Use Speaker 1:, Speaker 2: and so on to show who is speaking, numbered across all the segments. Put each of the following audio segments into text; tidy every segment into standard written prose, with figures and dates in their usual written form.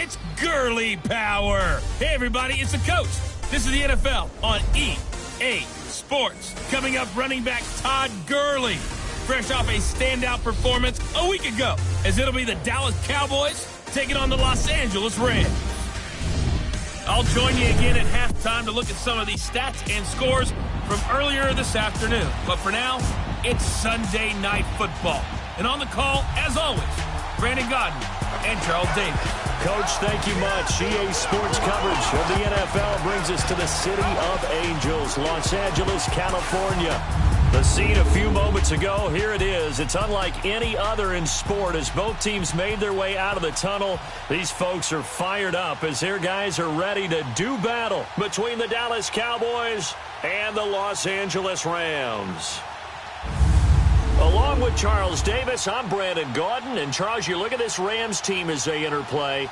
Speaker 1: It's Gurley power. Hey, everybody, it's the coach. This is the NFL on EA Sports. Coming up, running back Todd Gurley, fresh off a standout performance a week ago, as it'll be the Dallas Cowboys taking on the Los Angeles Rams. I'll join you again at halftime to look at some of these stats and scores from earlier this afternoon. But for now, it's Sunday Night Football. And on the call, as always, Brandon Godden and Charles Davis.
Speaker 2: Coach, thank you much. EA Sports coverage of the NFL brings us to the City of Angels, Los Angeles, California. The scene a few moments ago, here it is. It's unlike any other in sport as both teams made their way out of the tunnel. These folks are fired up as their guys are ready to do battle between the Dallas Cowboys and the Los Angeles Rams. Along with Charles Davis, I'm Brandon Gaudin. And Charles, you look at this Rams team as they interplay.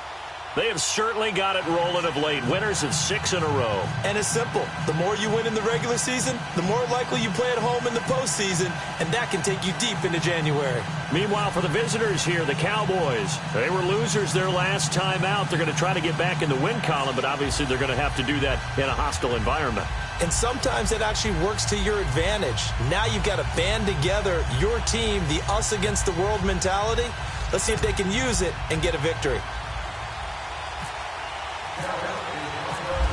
Speaker 2: They have certainly got it rolling of late. Winners of 6 in a row.
Speaker 3: And it's simple. The more you win in the regular season, the more likely you play at home in the postseason, and that can take you deep into January.
Speaker 2: Meanwhile, for the visitors here, the Cowboys, they were losers their last time out. They're going to try to get back in the win column, but obviously they're going to have to do that in a hostile environment.
Speaker 3: And sometimes it actually works to your advantage. Now you've got to band together your team, the us against the world mentality. Let's see if they can use it and get a victory.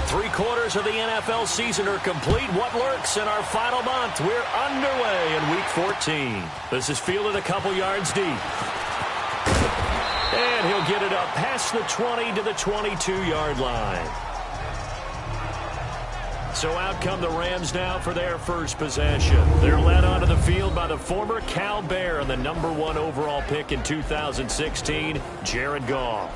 Speaker 2: 3/4 of the NFL season are complete. What lurks in our final month? We're underway in Week 14. This is fielded a couple yards deep. And he'll get it up past the 20 to the 22-yard line. So out come the Rams now for their first possession. They're led onto the field by the former Cal Bear and the #1 overall pick in 2016, Jared Goff.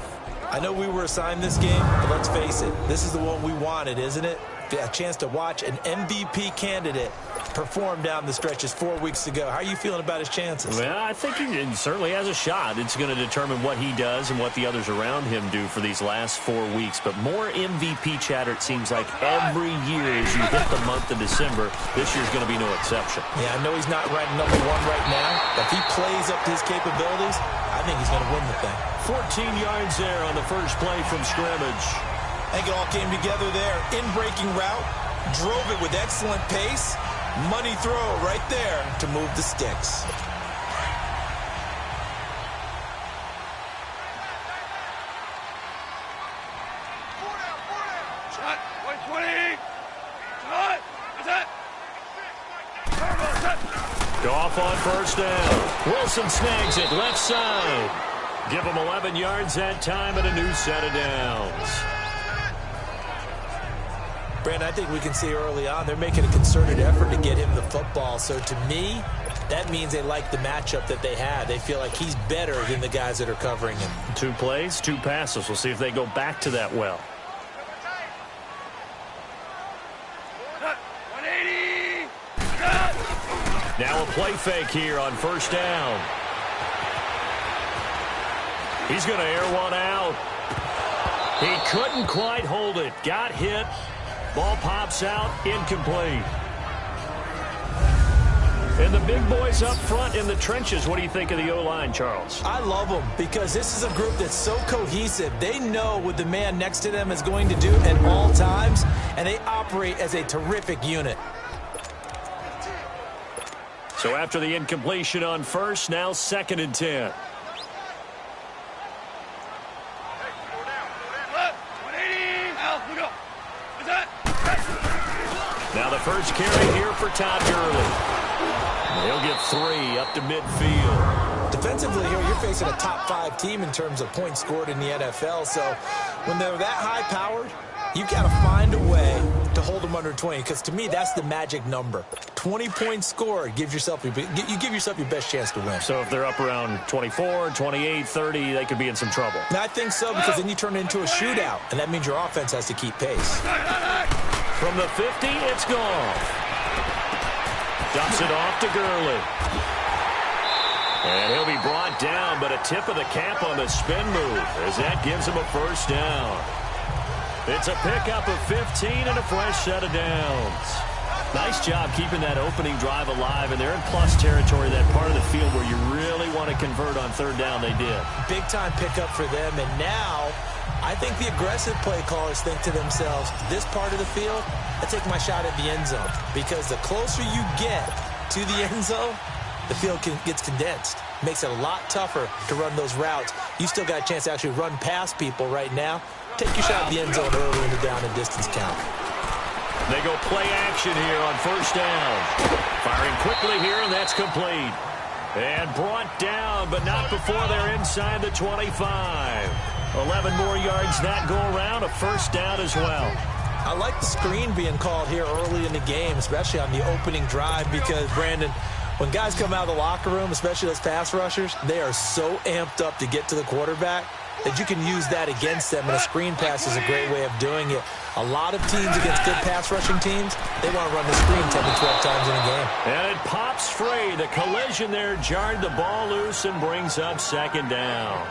Speaker 3: I know we were assigned this game, but let's face it, this is the one we wanted, isn't it? A chance to watch an MVP candidate perform down the stretches 4 weeks ago. How are you feeling about his chances?
Speaker 2: Well, I think he certainly has a shot. It's going to determine what he does and what the others around him do for these last 4 weeks. But more MVP chatter, it seems like, every year as you hit the month of December. This year's going to be no exception.
Speaker 3: Yeah, I know he's not ranked #1 right now, but if he plays up to his capabilities, I think he's going to win the thing.
Speaker 2: 14 yards there on the first play from scrimmage.
Speaker 3: I think it all came together there. In-breaking route, drove it with excellent pace. Money throw right there to move the sticks.
Speaker 4: Shot, 120. Shot, what's that?
Speaker 2: Goff on first down. Wilson snags it left side. Give him 11 yards that time and a new set of downs.
Speaker 3: Brandon, I think we can see early on they're making a concerted effort to get him the football. So to me, that means they like the matchup that they had. They feel like he's better than the guys that are covering him.
Speaker 2: 2 plays, 2 passes. We'll see if they go back to that well.
Speaker 4: 180.
Speaker 2: Now a play fake here on first down. He's going to air one out. He couldn't quite hold it. Got hit. Ball pops out, incomplete. And the big boys up front in the trenches. What do you think of the O-line, Charles?
Speaker 3: I love them because this is a group that's so cohesive. They know what the man next to them is going to do at all times, and they operate as a terrific unit.
Speaker 2: So after the incompletion on first, now 2nd and 10. Now the first carry here for Todd Gurley. He'll get 3 up to midfield.
Speaker 3: Defensively here, you're facing a top 5 team in terms of points scored in the NFL. So when they're that high-powered, you've got to find a way to hold them under 20. Because to me, that's the magic number. 20 points scored, you give yourself your best chance to win.
Speaker 2: So if they're up around 24, 28, 30, they could be in some trouble.
Speaker 3: And I think so, because then you turn it into a shootout, and that means your offense has to keep pace.
Speaker 2: From the 50, it's gone. Dumps it off to Gurley. And he'll be brought down, but a tip of the cap on the spin move as that gives him a first down. It's a pickup of 15 and a fresh set of downs. Nice job keeping that opening drive alive, and they're in plus territory, that part of the field where you really want to convert on 3rd down. They did.
Speaker 3: Big-time pickup for them, and now I think the aggressive play callers think to themselves, this part of the field, I take my shot at the end zone. Because the closer you get to the end zone, the field gets condensed. Makes it a lot tougher to run those routes. You still got a chance to actually run past people right now. Take your shot at the end zone early in the down and distance count.
Speaker 2: They go play action here on first down. Firing quickly here, and that's complete. And brought down, but not before they're inside the 25. 11 more yards that go around, a first down as well.
Speaker 3: I like the screen being called here early in the game, especially on the opening drive, because, Brandon, when guys come out of the locker room, especially those pass rushers, they are so amped up to get to the quarterback that you can use that against them, and a screen pass is a great way of doing it. A lot of teams against good pass rushing teams, they want to run the screen 10 to 12 times in a game.
Speaker 2: And it pops free. The collision there jarred the ball loose and brings up second down.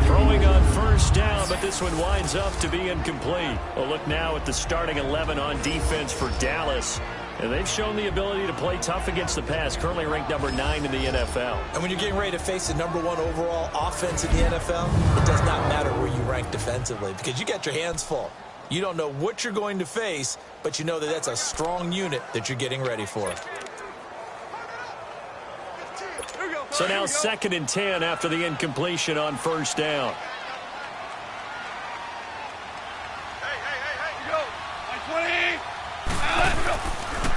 Speaker 2: Throwing on first down, but this one winds up to be incomplete. A look now at the starting 11 on defense for Dallas. And they've shown the ability to play tough against the pass, currently ranked number 9 in the NFL.
Speaker 3: And when you're getting ready to face the number 1 overall offense in the NFL, it does not matter where you rank defensively because you got your hands full. You don't know what you're going to face, but you know that that's a strong unit that you're getting ready for.
Speaker 2: So now 2nd and 10 after the incompletion on first down.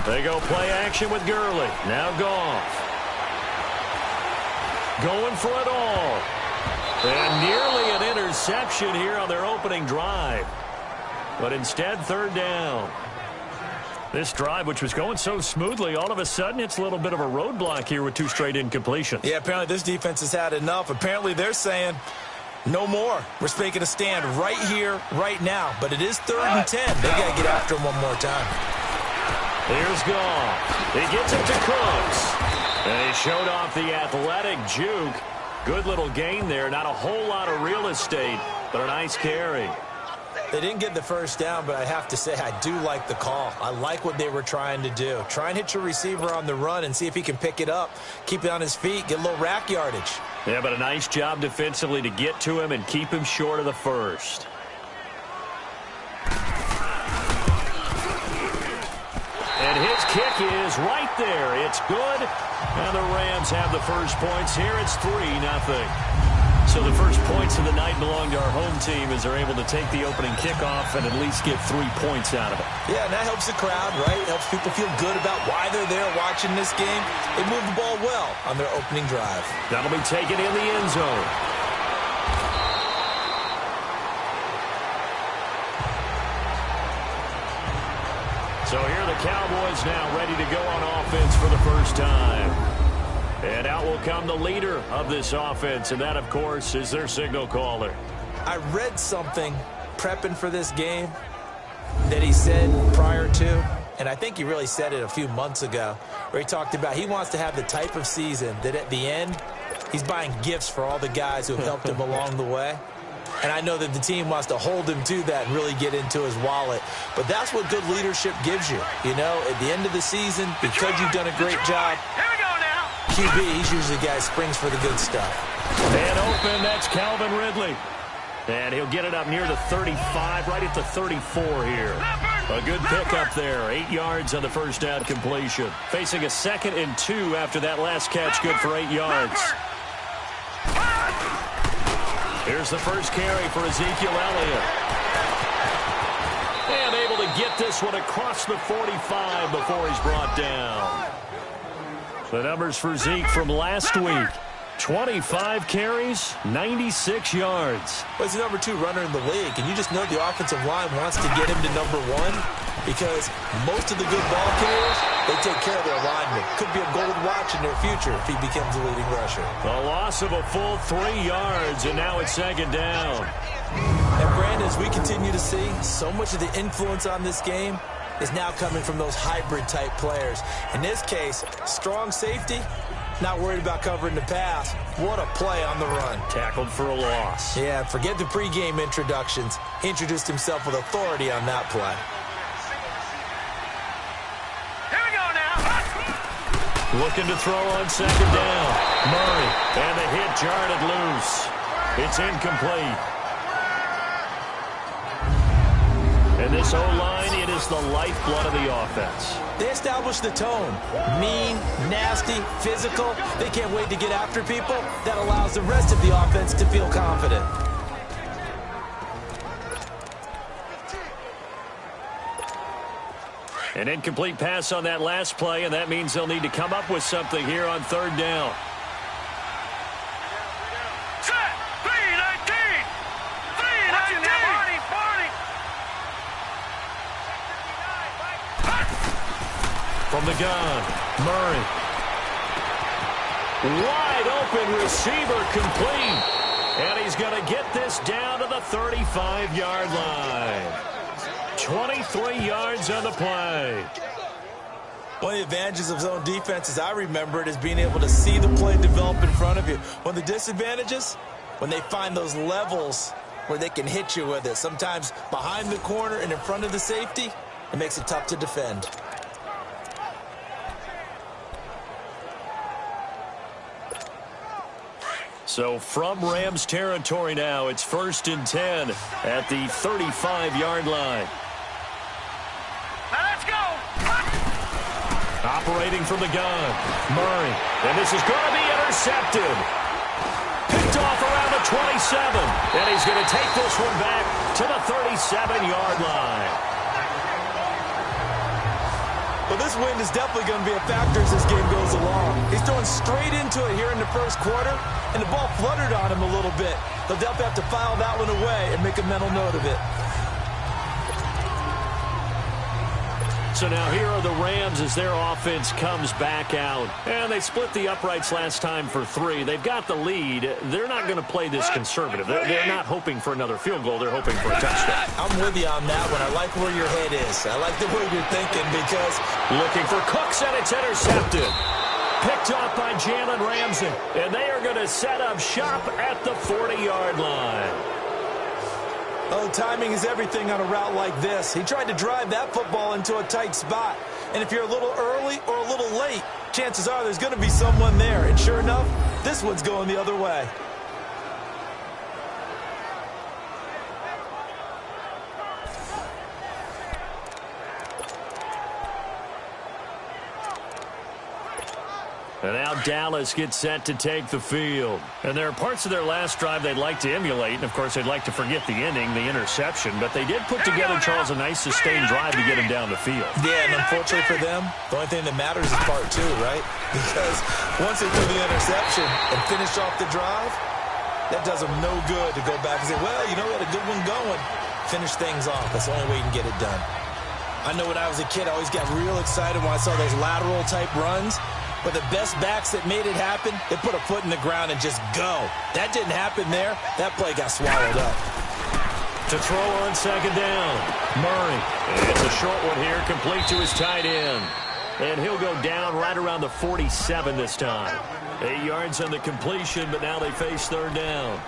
Speaker 2: They go play action with Gurley. Now Goff. Going for it all. And nearly an interception here on their opening drive. But instead, 3rd down. This drive, which was going so smoothly, all of a sudden it's a little bit of a roadblock here with 2 straight incompletions.
Speaker 3: Yeah, apparently this defense has had enough. Apparently they're saying no more. We're making a stand right here, right now. But it is 3rd and 10. They got to get after him one more time.
Speaker 2: Here's Goff. He gets it to Cooks. And he showed off the athletic juke. Good little gain there. Not a whole lot of real estate, but a nice carry.
Speaker 3: They didn't get the first down, but I have to say I do like the call. I like what they were trying to do. Try and hit your receiver on the run and see if he can pick it up, keep it on his feet, get a little rack yardage.
Speaker 2: Yeah, but a nice job defensively to get to him and keep him short of the first. And his kick is right there. It's good. And the Rams have the first points here. It's 3-0. So the first points of the night belong to our home team as they're able to take the opening kickoff and at least get 3 points out of it.
Speaker 3: Yeah, and that helps the crowd, right? Helps people feel good about why they're there watching this game. They move the ball well on their opening drive.
Speaker 2: That'll be taken in the end zone. So here are the Cowboys now ready to go on offense for the first time. And out will come the leader of this offense, and that, of course, is their signal caller.
Speaker 3: I read something prepping for this game that he said prior to, and I think he really said it a few months ago, where he talked about he wants to have the type of season that at the end, he's buying gifts for all the guys who have helped him along the way. And I know that the team wants to hold him to that and really get into his wallet. But that's what good leadership gives you. You know, at the end of the season, because you've done a great job, QB, he's usually the guy who springs for the good stuff.
Speaker 2: And open, that's Calvin Ridley. And he'll get it up near the 35, right at the 34 here. A good pickup there. 8 yards on the first down completion. Facing a 2nd and 2 after that last catch, good for 8 yards. Here's the first carry for Ezekiel Elliott. And able to get this one across the 45 before he's brought down. The numbers for Zeke from last week. 25 carries, 96 yards.
Speaker 3: Well, he's the number 2 runner in the league, and you just know the offensive line wants to get him to number 1 because most of the good ball carriers, they take care of their linemen. Could be a gold watch in their future if he becomes a leading rusher.
Speaker 2: A loss of a full 3 yards, and now it's 2nd down.
Speaker 3: And, Brandon, as we continue to see, so much of the influence on this game is now coming from those hybrid-type players. In this case, strong safety, not worried about covering the pass. What a play on the run.
Speaker 2: Tackled for a loss.
Speaker 3: Yeah, forget the pregame introductions. He introduced himself with authority on that play.
Speaker 4: Here we go now.
Speaker 2: Looking to throw on 2nd down. Murray, and the hit jarred it loose. It's incomplete. And this O-line, it is the lifeblood of the offense.
Speaker 3: They establish the tone. Mean, nasty, physical. They can't wait to get after people. That allows the rest of the offense to feel confident.
Speaker 2: An incomplete pass on that last play, and that means they'll need to come up with something here on third down.
Speaker 4: Set! 3-19! 3-19!
Speaker 2: From the gun, Murray. Wide open receiver complete. And he's going to get this down to the 35-yard line. 23 yards on the play.
Speaker 3: One of the advantages of zone defense, as I remember it, is being able to see the play develop in front of you. One of the disadvantages, when they find those levels where they can hit you with it, sometimes behind the corner and in front of the safety, it makes it tough to defend.
Speaker 2: So from Rams territory now, it's 1st and 10 at the 35-yard line.
Speaker 4: Now let's go!
Speaker 2: Operating from the gun, Murray. And this is going to be intercepted. Picked off around the 27. And he's going to take this one back to the 37-yard line.
Speaker 3: Well, this wind is definitely going to be a factor as this game goes along. He's throwing straight into it here in the first quarter, and the ball fluttered on him a little bit. They'll definitely have to file that one away and make a mental note of it.
Speaker 2: So now here are the Rams as their offense comes back out. And they split the uprights last time for 3. They've got the lead. They're not going to play this conservative. They're not hoping for another field goal. They're hoping for a touchdown.
Speaker 3: I'm with you on that one. I like where your head is. I like the way you're thinking because
Speaker 2: looking for Cooks, and it's intercepted. Picked off by Jalen Ramsey. And they are going to set up shop at the 40-yard line.
Speaker 3: Oh, timing is everything on a route like this. He tried to drive that football into a tight spot. And if you're a little early or a little late, chances are there's going to be someone there. And sure enough, this one's going the other way.
Speaker 2: And now Dallas gets set to take the field. And there are parts of their last drive they'd like to emulate. And, of course, they'd like to forget the ending, the interception. But they did put together, Charles, a nice sustained drive to get him down the field.
Speaker 3: Yeah, and unfortunately for them, the only thing that matters is part 2, right? Because once they threw the interception and finished off the drive, that does them no good to go back and say, well, you know, we had a good one going. Finish things off. That's the only way you can get it done. I know when I was a kid, I always got real excited when I saw those lateral-type runs. But the best backs that made it happen, they put a foot in the ground and just go. That didn't happen there. That play got swallowed up.
Speaker 2: To throw on second down, Murray. And it's a short one here, complete to his tight end. And he'll go down right around the 47 this time. 8 yards on the completion, but now they face third down.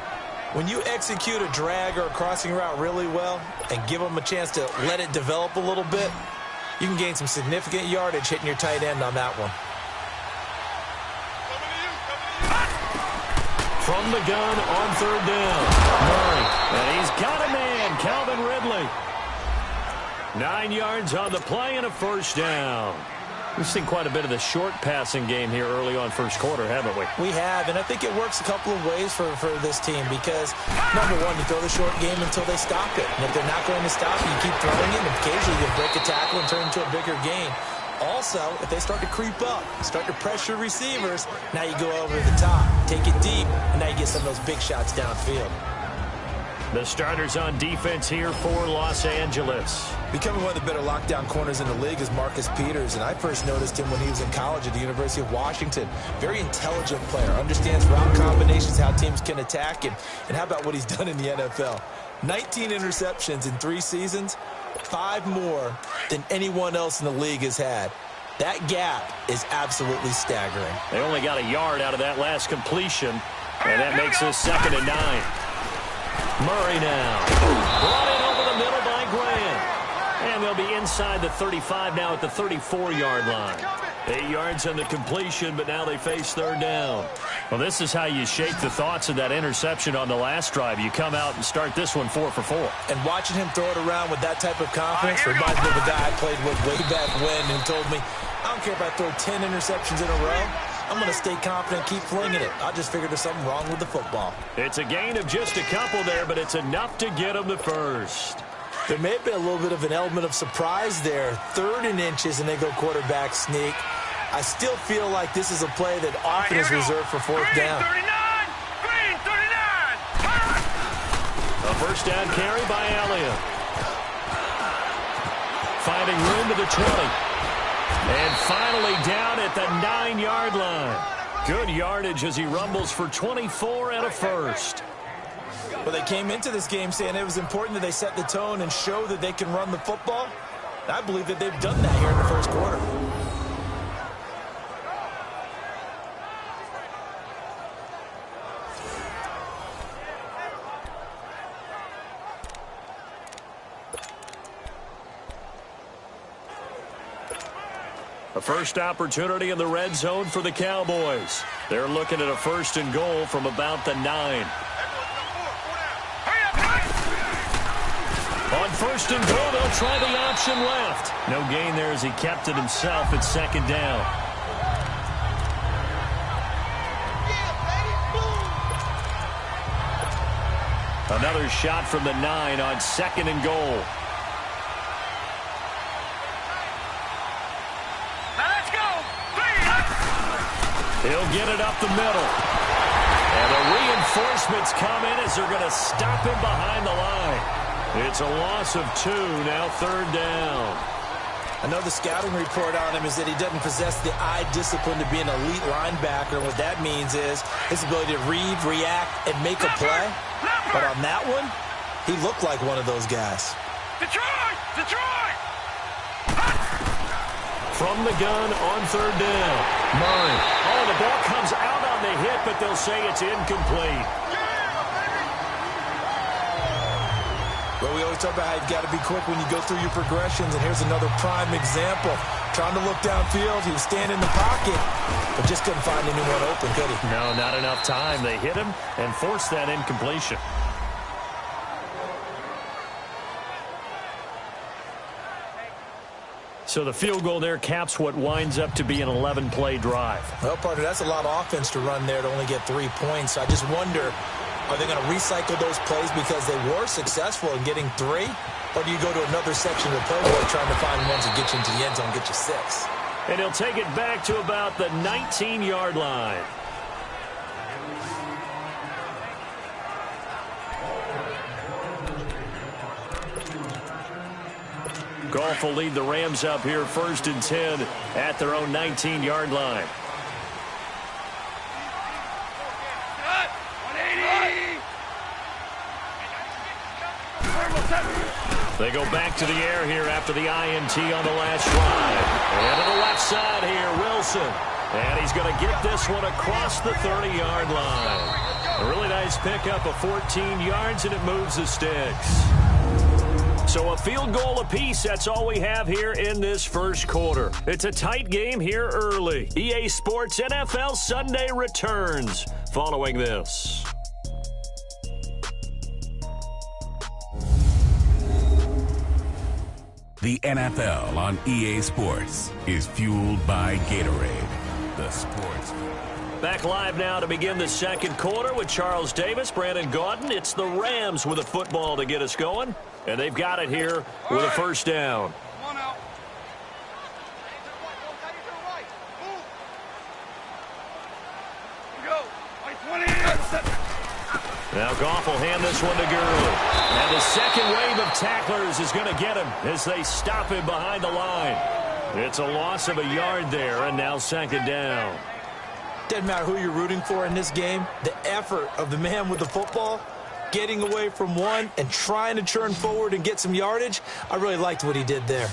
Speaker 3: When you execute a drag or a crossing route really well and give them a chance to let it develop a little bit, you can gain some significant yardage hitting your tight end on that one.
Speaker 2: From the gun on third down, Murray. And he's got a man, Calvin Ridley. 9 yards on the play and a first down. We've seen quite a bit of the short passing game here early on first quarter, haven't we?
Speaker 3: We have, and I think it works a couple of ways for this team because, number one, you throw the short game until they stop it. And if they're not going to stop it, you keep throwing it, and occasionally you break a tackle and turn it into a bigger gain. Also, if they start to creep up, start to pressure receivers, now you go over the top, take it deep, and now you get some of those big shots downfield.
Speaker 2: The starters on defense here for Los Angeles.
Speaker 3: Becoming one of the better lockdown corners in the league is Marcus Peters, and I first noticed him when he was in college at the University of Washington. Very intelligent player, understands route combinations, how teams can attack, and how about what he's done in the NFL? 19 interceptions in 3 seasons. 5 more than anyone else in the league has had. That gap is absolutely staggering.
Speaker 2: They only got a yard out of that last completion, and that makes this 2nd and 9. Murray now. Brought in over the middle by Grant. And they'll be inside the 35 now at the 34-yard line. 8 yards on the completion, but now they face third down. Well, this is how you shake the thoughts of that interception on the last drive. You come out and start this one 4 for 4.
Speaker 3: And watching him throw it around with that type of confidence reminds me of a guy I played with way back when who told me, I don't care if I throw 10 interceptions in a row. I'm going to stay confident, keep flinging it. I just figured there's something wrong with the football.
Speaker 2: It's a gain of just a couple there, but it's enough to get them the first.
Speaker 3: There may have been a little bit of an element of surprise there. 3rd and inches, and they go quarterback sneak. I still feel like this is a play that often is reserved for 4th down.
Speaker 4: Green 39!
Speaker 2: A first down carry by Elliott. Finding room to the 20. And finally down at the 9-yard line. Good yardage as he rumbles for 24 and a first.
Speaker 3: Well, they came into this game saying it was important that they set the tone and show that they can run the football. I believe that they've done that here in the first quarter.
Speaker 2: A first opportunity in the red zone for the Cowboys. They're looking at a 1st and goal from about the 9. On 1st and goal, they'll try the option left. No gain there as he kept it himself at 2nd down. Another shot from the 9 on 2nd and goal. He'll get it up the middle. And the reinforcements come in as they're going to stop him behind the line. It's a loss of 2, now 3rd down.
Speaker 3: I know the scouting report on him is that he doesn't possess the eye discipline to be an elite linebacker. And what that means is his ability to read, react, and make a play. But on that one, he looked like one of those guys.
Speaker 4: Detroit!
Speaker 2: From the gun on 3rd down. Murray. Oh, the ball comes out on the hit, but they'll say it's incomplete.
Speaker 3: Well, we always talk about how you've got to be quick when you go through your progressions, and here's another prime example. Trying to look downfield, he was standing in the pocket, but just couldn't find anyone open, could he?
Speaker 2: No, not enough time. They hit him and forced that incompletion. So the field goal there caps what winds up to be an 11-play drive.
Speaker 3: Well, partner, that's a lot of offense to run there to only get 3 points. So I just wonder, are they going to recycle those plays because they were successful in getting 3? Or do you go to another section of the playbook trying to find ones that get you into the end zone, get you 6?
Speaker 2: And he'll take it back to about the 19-yard line. Goff will lead the Rams up here 1st and 10 at their own 19-yard line. They go back to the air here after the INT on the last drive. And to the left side here, Wilson. And he's going to get this one across the 30-yard line. A really nice pickup of 14 yards, and it moves the sticks. So a field goal apiece, that's all we have here in this first quarter. It's a tight game here early. EA Sports NFL Sunday returns following this.
Speaker 5: The NFL on EA Sports is fueled by Gatorade, the sports.
Speaker 2: Back live now to begin the second quarter with Charles Davis, Brandon Gaudin. It's the Rams with a football to get us going. And they've got it here with a first down.
Speaker 4: Come on out. Go. 20.
Speaker 2: Now Goff will hand this one to Gurley. And the second wave of tacklers is going to get him as they stop him behind the line. It's a loss of a yard there, and now 2nd down.
Speaker 3: Doesn't matter who you're rooting for in this game. The effort of the man with the football, getting away from one and trying to churn forward and get some yardage, I really liked what he did there.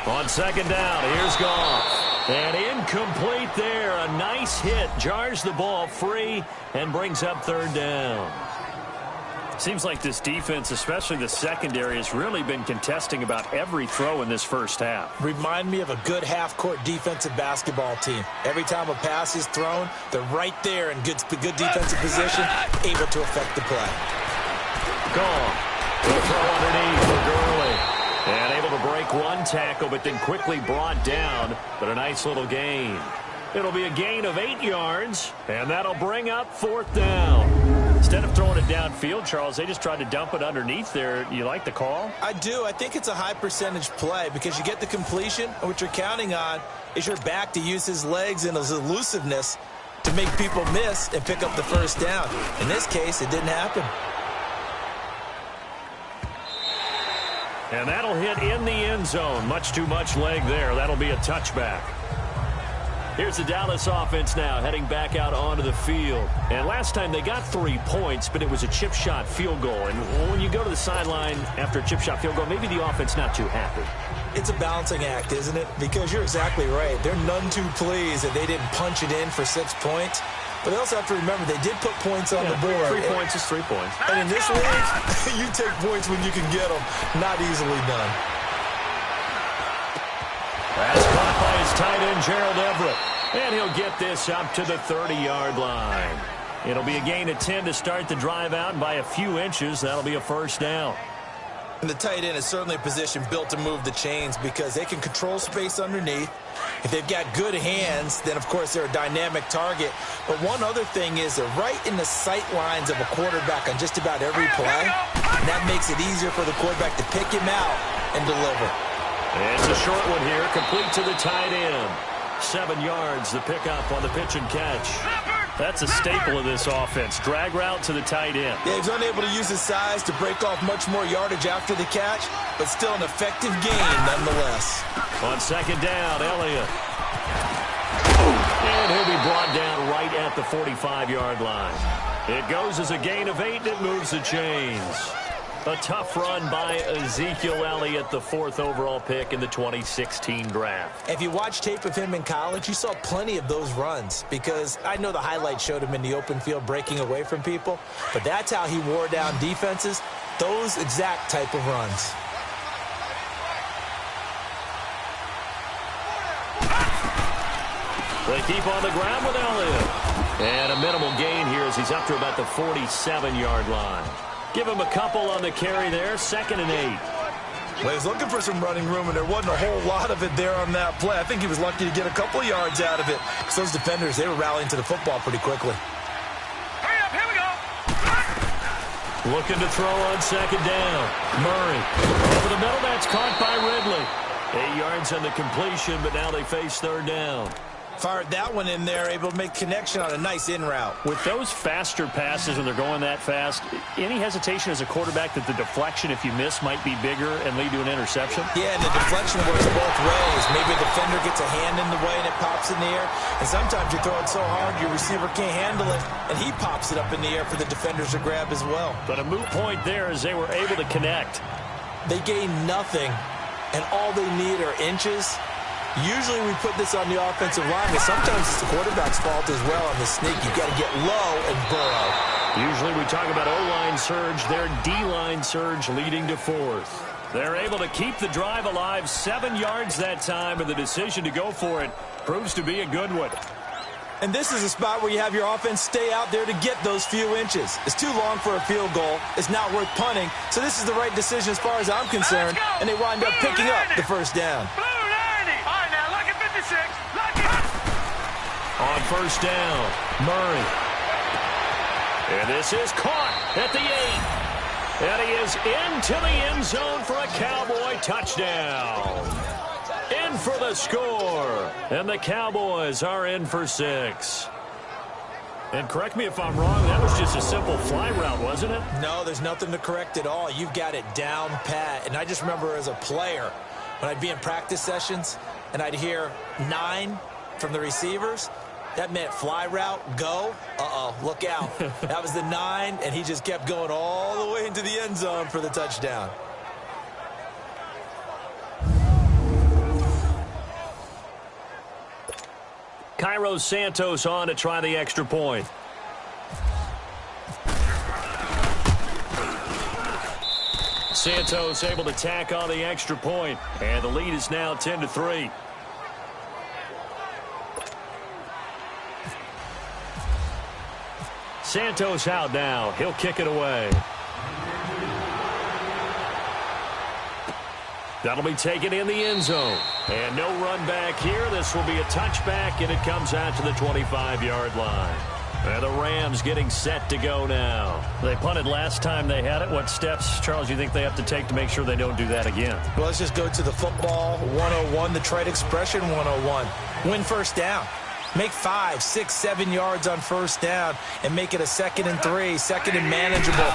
Speaker 2: On 2nd down, here's Goff. And incomplete there. A nice hit. Jars the ball free and brings up 3rd down. Seems like this defense, especially the secondary, has really been contesting about every throw in this first half.
Speaker 3: Remind me of a good half-court defensive basketball team. Every time a pass is thrown, they're right there in good defensive position, able to affect the play.
Speaker 2: Gone. The throw underneath for Gurley. And able to break one tackle, but then quickly brought down. But a nice little gain. It'll be a gain of 8 yards, and that'll bring up 4th down. Instead of throwing it downfield, Charles, they just tried to dump it underneath there. You like the call?
Speaker 3: I do. I think it's a high percentage play because you get the completion, and what you're counting on is your back to use his legs and his elusiveness to make people miss and pick up the first down. In this case, it didn't happen.
Speaker 2: And that'll hit in the end zone. Much too much leg there. That'll be a touchback. Here's the Dallas offense now heading back out onto the field. And last time they got 3 points, but it was a chip shot field goal. And when you go to the sideline after a chip shot field goal, maybe the offense not too happy.
Speaker 3: It's a balancing act, isn't it? Because you're exactly right. They're none too pleased that they didn't punch it in for 6 points. But they also have to remember they did put points on the board.
Speaker 2: 3 points is 3 points.
Speaker 3: And in this league, you take points when you can get them. Not easily done.
Speaker 2: That's caught by his tight end, Gerald Everett. And he'll get this up to the 30-yard line. It'll be a gain of 10 to start the drive out. By a few inches, that'll be a first down.
Speaker 3: And the tight end is certainly a position built to move the chains because they can control space underneath. If they've got good hands, then, of course, they're a dynamic target. But one other thing is they're right in the sight lines of a quarterback on just about every play. And that makes it easier for the quarterback to pick him out and deliver.
Speaker 2: It's a short one here, complete to the tight end. 7 yards, the pickup on the pitch and catch. That's a staple of this offense. Drag route to the tight end.
Speaker 3: Yeah, he's unable to use his size to break off much more yardage after the catch, but still an effective gain nonetheless.
Speaker 2: On second down, Elliott. And he'll be brought down right at the 45-yard line. It goes as a gain of 8, and it moves the chains. A tough run by Ezekiel Elliott, the 4th overall pick in the 2016 draft.
Speaker 3: If you watch tape of him in college, you saw plenty of those runs because I know the highlights showed him in the open field breaking away from people, but that's how he wore down defenses, those exact type of runs.
Speaker 2: They keep on the ground with Elliott. And a minimal gain here as he's up to about the 47-yard line. Give him a couple on the carry there, 2nd and 8.
Speaker 3: Well, he was looking for some running room, and there wasn't a whole lot of it there on that play. I think he was lucky to get a couple yards out of it. Because those defenders, they were rallying to the football pretty quickly.
Speaker 4: Hurry up, here we go.
Speaker 2: Looking to throw on second down. Murray. Over the middle, that's caught by Ridley. 8 yards on the completion, but now they face 3rd down.
Speaker 3: Fired that one in there, able to make connection on a nice in route.
Speaker 2: With those faster passes when they're going that fast, any hesitation as a quarterback that the deflection, if you miss, might be bigger and lead to an interception?
Speaker 3: Yeah, and the deflection works both ways. Maybe a defender gets a hand in the way and it pops in the air. And sometimes you throw it so hard your receiver can't handle it, and he pops it up in the air for the defenders to grab as well.
Speaker 2: But a moot point there as they were able to connect.
Speaker 3: They gain nothing, and all they need are inches. Usually we put this on the offensive line, but sometimes it's the quarterback's fault as well on the sneak. You've got to get low and burrow.
Speaker 2: Usually we talk about O-line surge, their D-line surge leading to 4th. They're able to keep the drive alive, 7 yards that time, and the decision to go for it proves to be a good one.
Speaker 3: And this is a spot where you have your offense stay out there to get those few inches. It's too long for a field goal. It's not worth punting. So this is the right decision as far as I'm concerned, and they wind up picking up the first down.
Speaker 2: On first down, Murray. And this is caught at the 8. And he is into the end zone for a Cowboy touchdown. In for the score. And the Cowboys are in for 6. And correct me if I'm wrong, that was just a simple fly route, wasn't it?
Speaker 3: No, there's nothing to correct at all. You've got it down pat. And I just remember as a player, when I'd be in practice sessions, and I'd hear 9 from the receivers, that meant fly route, go. Uh-oh, look out. That was the 9, and he just kept going all the way into the end zone for the touchdown.
Speaker 2: Cairo Santos on to try the extra point. Santos able to tack on the extra point, and the lead is now 10-3. Santos out now. He'll kick it away. That'll be taken in the end zone. And no run back here. This will be a touchback, and it comes out to the 25-yard line. And the Rams getting set to go now. They punted last time they had it. What steps, Charles, you think they have to take to make sure they don't do that again?
Speaker 3: Well, let's just go to the football 101, the trade expression 101. Win first down. Make 5, 6, 7 yards on first down and make it a 2nd and 3, 2nd and manageable.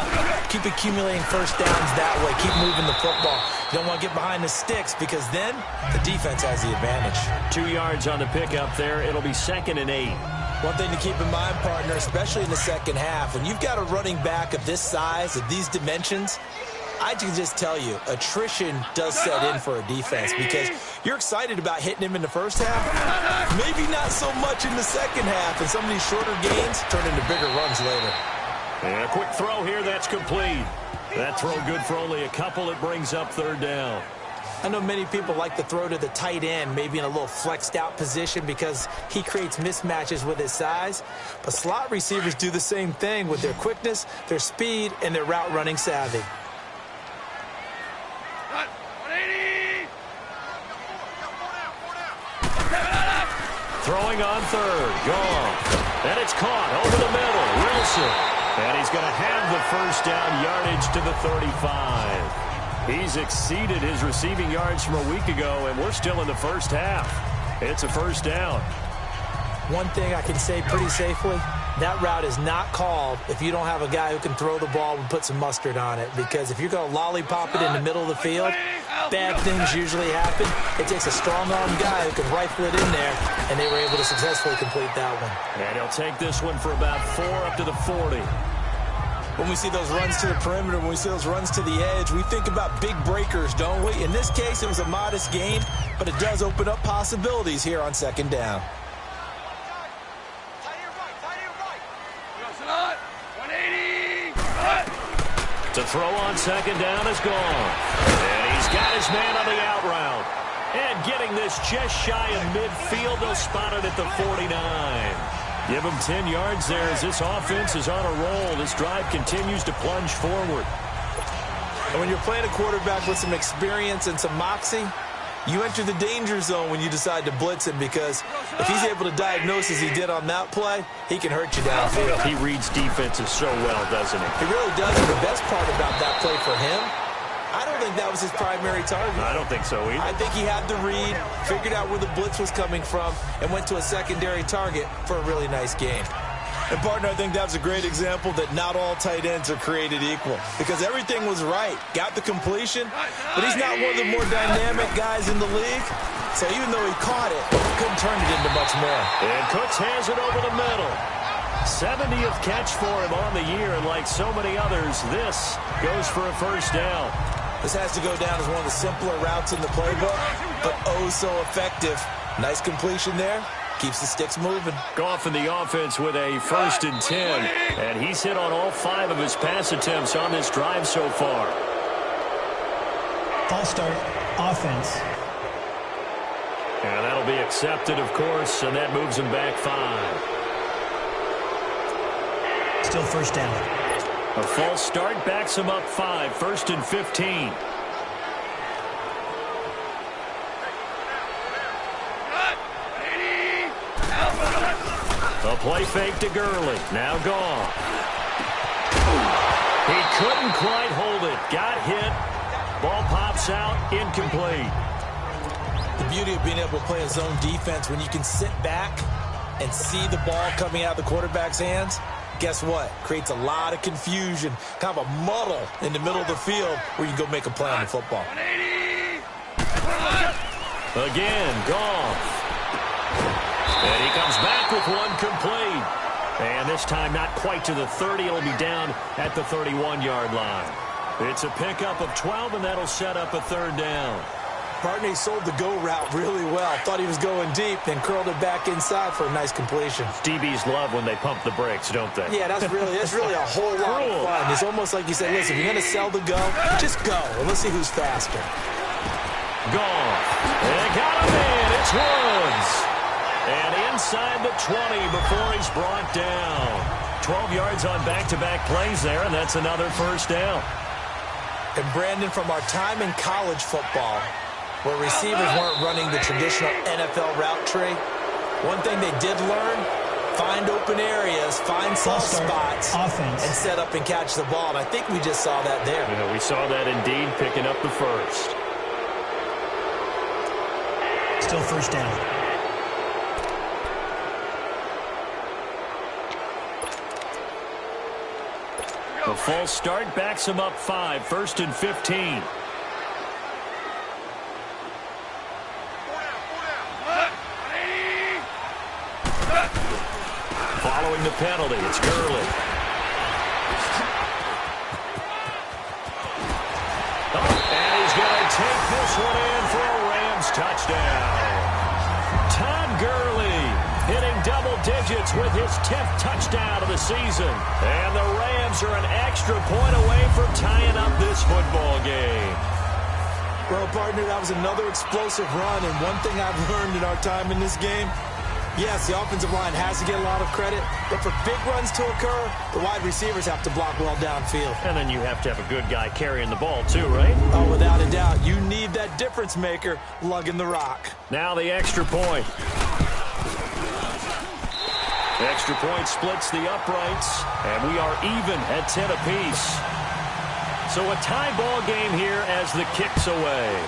Speaker 3: Keep accumulating first downs that way. Keep moving the football. You don't want to get behind the sticks because then the defense has the advantage.
Speaker 2: 2 yards on the pickup there. It'll be 2nd and 8.
Speaker 3: One thing to keep in mind, partner, especially in the second half, when you've got a running back of this size, of these dimensions, I can just tell you, attrition does set in for a defense because you're excited about hitting him in the first half, maybe not so much in the second half, and some of these shorter gains turn into bigger runs later.
Speaker 2: And a quick throw here, that's complete. That throw good for only a couple. It brings up 3rd down.
Speaker 3: I know many people like to throw to the tight end, maybe in a little flexed out position because he creates mismatches with his size. But slot receivers do the same thing with their quickness, their speed, and their route running savvy.
Speaker 2: Throwing on 3rd, gone. And it's caught over the middle, Wilson. And he's going to have the first down yardage to the 35. He's exceeded his receiving yards from a week ago, and we're still in the first half. It's a first down.
Speaker 3: One thing I can say pretty safely, that route is not called if you don't have a guy who can throw the ball and put some mustard on it. Because if you're going to lollipop it in the middle of the field, bad things usually happen. It takes a strong-armed guy who can rifle it in there, and they were able to successfully complete that one.
Speaker 2: And he'll take this one for about 4 up to the 40.
Speaker 3: When we see those runs to the perimeter, when we see those runs to the edge, we think about big breakers, don't we? In this case, it was a modest gain, but it does open up possibilities here on 2nd down.
Speaker 2: To throw on 2nd down is gone. And he's got his man on the out route. And getting this just shy of midfield, they'll spot it at the 49. Give him 10 yards there as this offense is on a roll. This drive continues to plunge forward.
Speaker 3: And when you're playing a quarterback with some experience and some moxie, you enter the danger zone when you decide to blitz him because if he's able to diagnose as he did on that play, he can hurt you downfield.
Speaker 2: He reads defenses so well, doesn't he?
Speaker 3: He really does. And the best part about that play for him, I don't think that was his primary target.
Speaker 2: I don't think so either.
Speaker 3: I think he had the read, figured out where the blitz was coming from, and went to a secondary target for a really nice game. And, partner, I think that's a great example that not all tight ends are created equal because everything was right. Got the completion, but he's not one of the more dynamic guys in the league. So even though he caught it, couldn't turn it into much more.
Speaker 2: And Cooks has it over the middle. 70th catch for him on the year, and like so many others, this goes for a first down.
Speaker 3: This has to go down as one of the simpler routes in the playbook, but oh so effective. Nice completion there. Keeps the sticks moving.
Speaker 2: Goff in the offense with a 1st and 10, and he's hit on all 5 of his pass attempts on this drive so far.
Speaker 6: False start, offense.
Speaker 2: And that'll be accepted, of course, and that moves him back 5.
Speaker 6: Still first down.
Speaker 2: A false start backs him up 5, 1st and 15. A play fake to Gurley. Now gone. He couldn't quite hold it. Got hit. Ball pops out. Incomplete.
Speaker 3: The beauty of being able to play a zone defense when you can sit back and see the ball coming out of the quarterback's hands, guess what? Creates a lot of confusion, kind of a muddle in the middle of the field where you can go make a play on the football.
Speaker 2: Again, Goff. And he comes back with one complete. And this time not quite to the 30. It'll be down at the 31-yard line. It's a pickup of 12, and that'll set up a 3rd down.
Speaker 3: Partner, he sold the go route really well. Thought he was going deep, then curled it back inside for a nice completion.
Speaker 2: DBs love when they pump the brakes, don't they?
Speaker 3: Yeah, that's really a whole lot of fun. It's almost like you said, listen, if you're going to sell the go, just go, and let's see who's faster.
Speaker 2: Gone. They got him in. It's Woods. And inside the 20 before he's brought down. 12 yards on back-to-back plays there, and that's another first down.
Speaker 3: And Brandon, from our time in college football, where receivers weren't running the traditional NFL route tree, one thing they did learn, find open areas, find soft spots, and set up and catch the ball. And I think we just saw that there.
Speaker 2: You know, we saw that indeed, picking up the first.
Speaker 6: Still first down.
Speaker 2: The false start backs him up 5, 1st and 15. Following the penalty, it's Gurley. And he's going to take this one in for a Rams touchdown. Todd Gurley hitting double digits with his 10th touchdown of the season. And the Rams are an extra point away from tying up this football game.
Speaker 3: Well, partner, that was another explosive run. And one thing I've learned in our time in this game, yes, the offensive line has to get a lot of credit, but for big runs to occur, the wide receivers have to block well downfield.
Speaker 2: And then you have to have a good guy carrying the ball too, right?
Speaker 3: Oh, without a doubt. You need that difference maker lugging the rock.
Speaker 2: Now the extra point. Extra point splits the uprights, and we are even at 10 apiece. So a tie ball game here as the kick's away.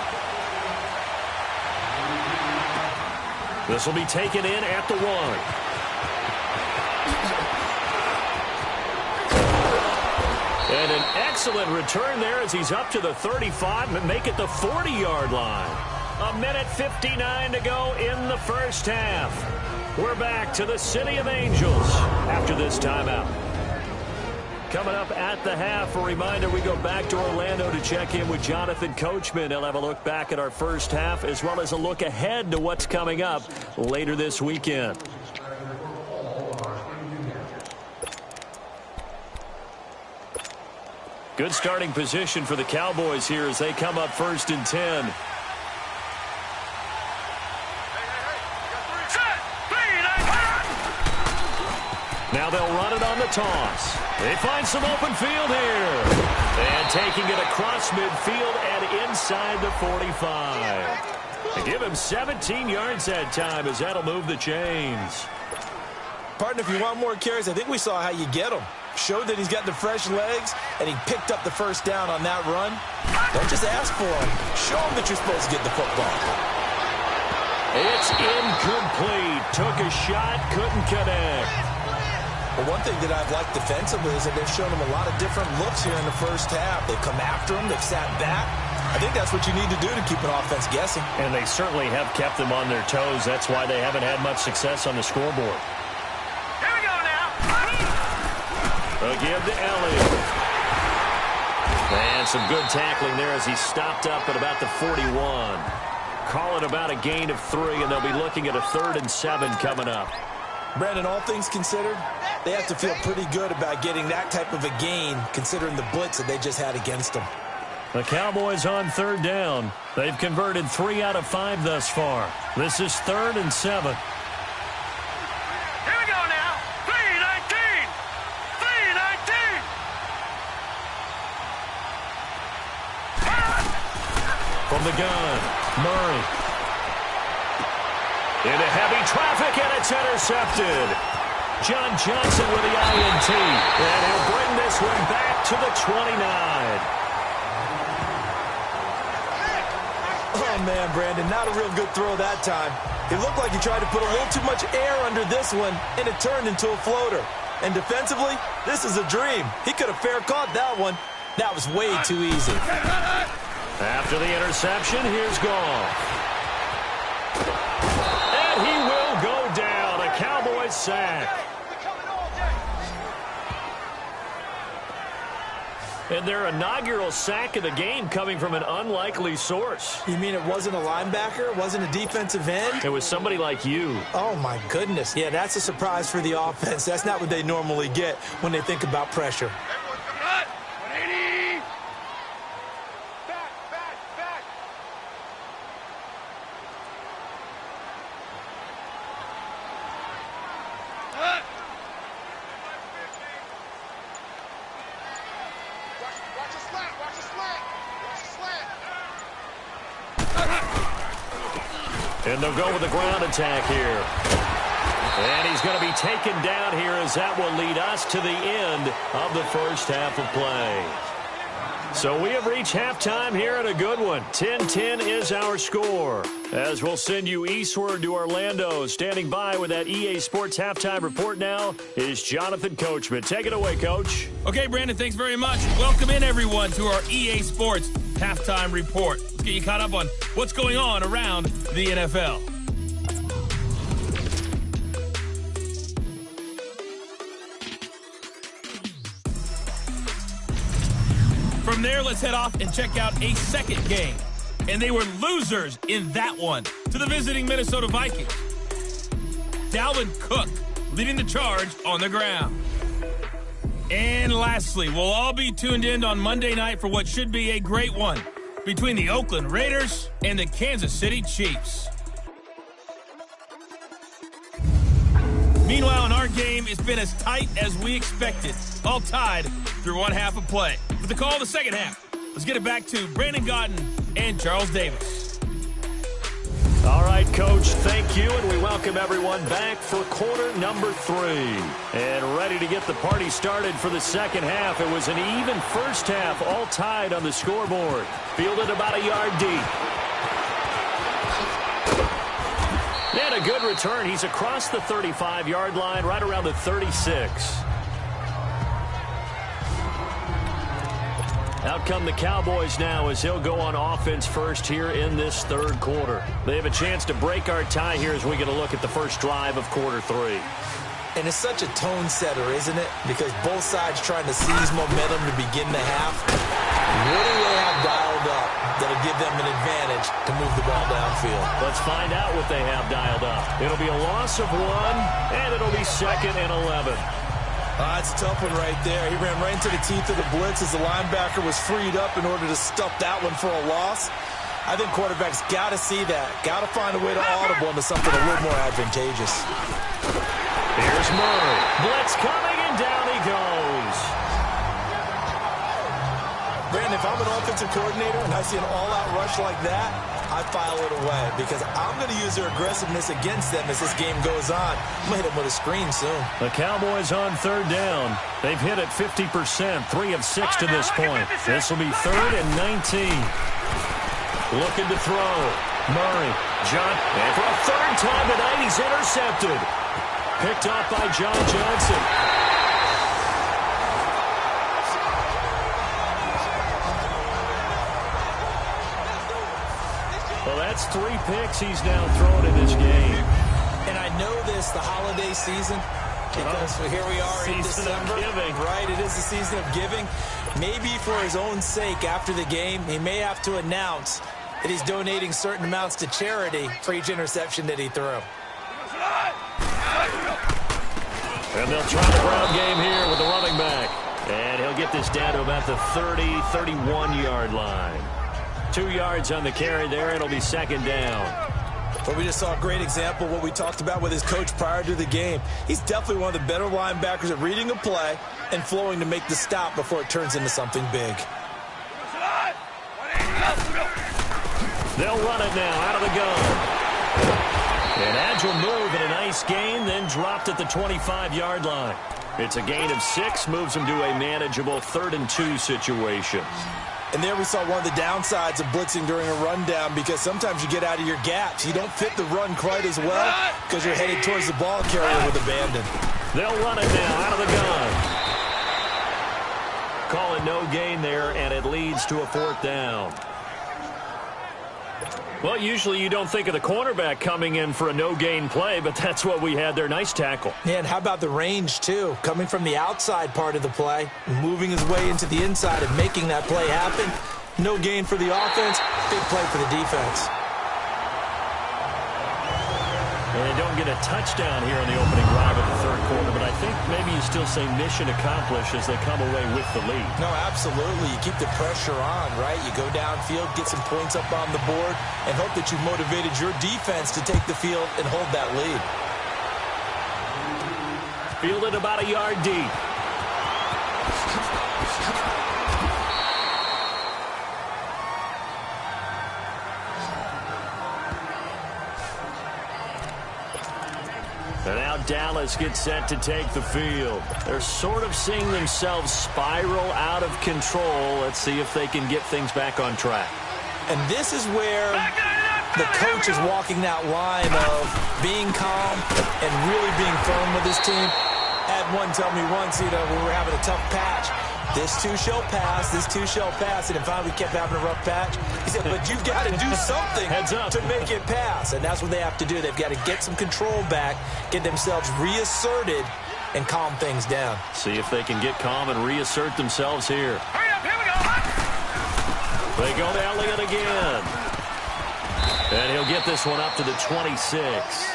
Speaker 2: This will be taken in at the 1. And an excellent return there as he's up to the 35 and make it the 40-yard line. 1:59 to go in the first half. We're back to the City of Angels after this timeout. Coming up at the half, a reminder, we go back to Orlando to check in with Jonathan Coachman. He'll have a look back at our first half as well as a look ahead to what's coming up later this weekend. Good starting position for the Cowboys here as they come up 1st and 10. Now they'll run it on the toss. They find some open field here. And taking it across midfield and inside the 45. They give him 17 yards that time as that'll move the chains.
Speaker 3: Partner, if you want more carries, I think we saw how you get them. Showed that he's got the fresh legs, and he picked up the first down on that run. Don't just ask for him. Show him that you're supposed to get the football.
Speaker 2: It's incomplete. Took a shot, couldn't connect.
Speaker 3: Well, one thing that I've liked defensively is that they've shown him a lot of different looks here in the first half. They've come after him. They've sat back. I think that's what you need to do to keep an offense guessing.
Speaker 2: And they certainly have kept them on their toes. That's why they haven't had much success on the scoreboard.
Speaker 4: Here we go now.
Speaker 2: A give to Elliott. And some good tackling there as he stopped up at about the 41. Call it about a gain of 3, and they'll be looking at a 3rd and 7 coming up.
Speaker 3: Brandon, all things considered, they have to feel pretty good about getting that type of a gain considering the blitz that they just had against them.
Speaker 2: The Cowboys on 3rd down. They've converted 3 out of 5 thus far. This is 3rd and 7.
Speaker 4: Here we go now. 3-19. 3-19.
Speaker 2: From the gun, Murray. Into heavy traffic, and it's intercepted. John Johnson with the INT. And he'll bring this one back to the 29.
Speaker 3: Oh, man, Brandon, not a real good throw that time. It looked like he tried to put a little too much air under this one, and it turned into a floater. And defensively, this is a dream. He could have fair caught that one. That was way too easy.
Speaker 2: After the interception, here's Goff. And he will go down. A Cowboys sack. And their inaugural sack of the game coming from an unlikely source.
Speaker 3: You mean it wasn't a linebacker? It wasn't a defensive end?
Speaker 2: It was somebody like you.
Speaker 3: Oh, my goodness. Yeah, that's a surprise for the offense. That's not what they normally get when they think about pressure.
Speaker 2: And they'll go with the ground attack here. And he's going to be taken down here as that will lead us to the end of the first half of play. So we have reached halftime here at a good one. 10-10 is our score. As we'll send you eastward to Orlando. Standing by with that EA Sports halftime report now is Jonathan Coachman. Take it away, Coach.
Speaker 1: Okay, Brandon, thanks very much. Welcome in, everyone, to our EA Sports halftime report. Let's get you caught up on what's going on around the NFL. From there, let's head off and check out a second game. And they were losers in that one to the visiting Minnesota Vikings. Dalvin Cook leading the charge on the ground. And lastly, we'll all be tuned in on Monday night for what should be a great one between the Oakland Raiders and the Kansas City Chiefs. Meanwhile, in our game, it's been as tight as we expected, all tied through one half of play. With the call of the second half, let's get it back to Brandon Gaudin and Charles Davis.
Speaker 2: All right, Coach, thank you, and we welcome everyone back for quarter number 3. And ready to get the party started for the second half. It was an even first half, all tied on the scoreboard. Fielded about a yard deep. And a good return. He's across the 35-yard line, right around the 36. Out come the Cowboys now as he'll go on offense first here in this third quarter. They have a chance to break our tie here as we get a look at the first drive of quarter 3.
Speaker 3: And it's such a tone setter, isn't it? Because both sides trying to seize momentum to begin the half. What do they have dialed up that'll give them an advantage to move the ball downfield?
Speaker 2: Let's find out what they have dialed up. It'll be a loss of 1, and it'll be 2nd and 11.
Speaker 3: That's a tough one right there. He ran right into the teeth of the blitz as the linebacker was freed up in order to stuff that one for a loss. I think quarterbacks got to see that. Got to find a way to audible into something a little more advantageous.
Speaker 2: Here's Murray. Blitz coming, and down he goes.
Speaker 3: Brandon, if I'm an offensive coordinator and I see an all-out rush like that, I file it away because I'm going to use their aggressiveness against them as this game goes on. I'm going to hit them with a screen soon.
Speaker 2: The Cowboys on third down. They've hit it 50%, 3 of 6 to this point. This will be 3rd and 19. Looking to throw. Murray. John. And for a third time tonight, he's intercepted. Picked off by John Johnson. Well, that's 3 picks he's now thrown in this game.
Speaker 3: And I know this, the holiday season, because here we are in December. Right, it is the season of giving. Maybe for his own sake after the game, he may have to announce that he's donating certain amounts to charity for each interception that he threw.
Speaker 2: And they'll try the ground game here with the running back. And he'll get this down to about the 30, 31-yard line. 2 yards on the carry there. It'll be 2nd down.
Speaker 3: But we just saw a great example of what we talked about with his coach prior to the game. He's definitely one of the better linebackers at reading a play and flowing to make the stop before it turns into something big.
Speaker 2: They'll run it now out of the gun. An agile move and a nice gain, then dropped at the 25-yard line. It's a gain of 6, moves him to a manageable 3rd and 2 situation.
Speaker 3: And there we saw one of the downsides of blitzing during a rundown because sometimes you get out of your gaps. You don't fit the run quite as well because you're headed towards the ball carrier with abandon.
Speaker 2: They'll run it now out of the gun. Call it no gain there, and it leads to a 4th down. Well, usually you don't think of the cornerback coming in for a no-gain play, but that's what we had there. Nice tackle.
Speaker 3: Yeah, and how about the range, too? Coming from the outside part of the play, moving his way into the inside and making that play happen. No gain for the offense, big play for the defense.
Speaker 2: And they don't get a touchdown here in the opening drive of the third quarter, but I think maybe you still say mission accomplished as they come away with the lead.
Speaker 3: No, absolutely. You keep the pressure on, right? You go downfield, get some points up on the board, and hope that you've motivated your defense to take the field and hold that lead.
Speaker 2: Fielded about a yard deep. And now Dallas gets set to take the field. They're sort of seeing themselves spiral out of control. Let's see if they can get things back on track.
Speaker 3: And this is where the coach is walking that line of being calm and really being firm with his team. Had one tell me once, when we were having a tough patch, this too shall pass, this too shall pass. And finally we kept having a rough patch. He said, but you've got to do something to make it pass. And that's what they have to do. They've got to get some control back, get themselves reasserted, and calm things down.
Speaker 2: See if they can get calm and reassert themselves here.
Speaker 4: Hurry up, here we go.
Speaker 2: They go to Elliott again. And he'll get this one up to the 26.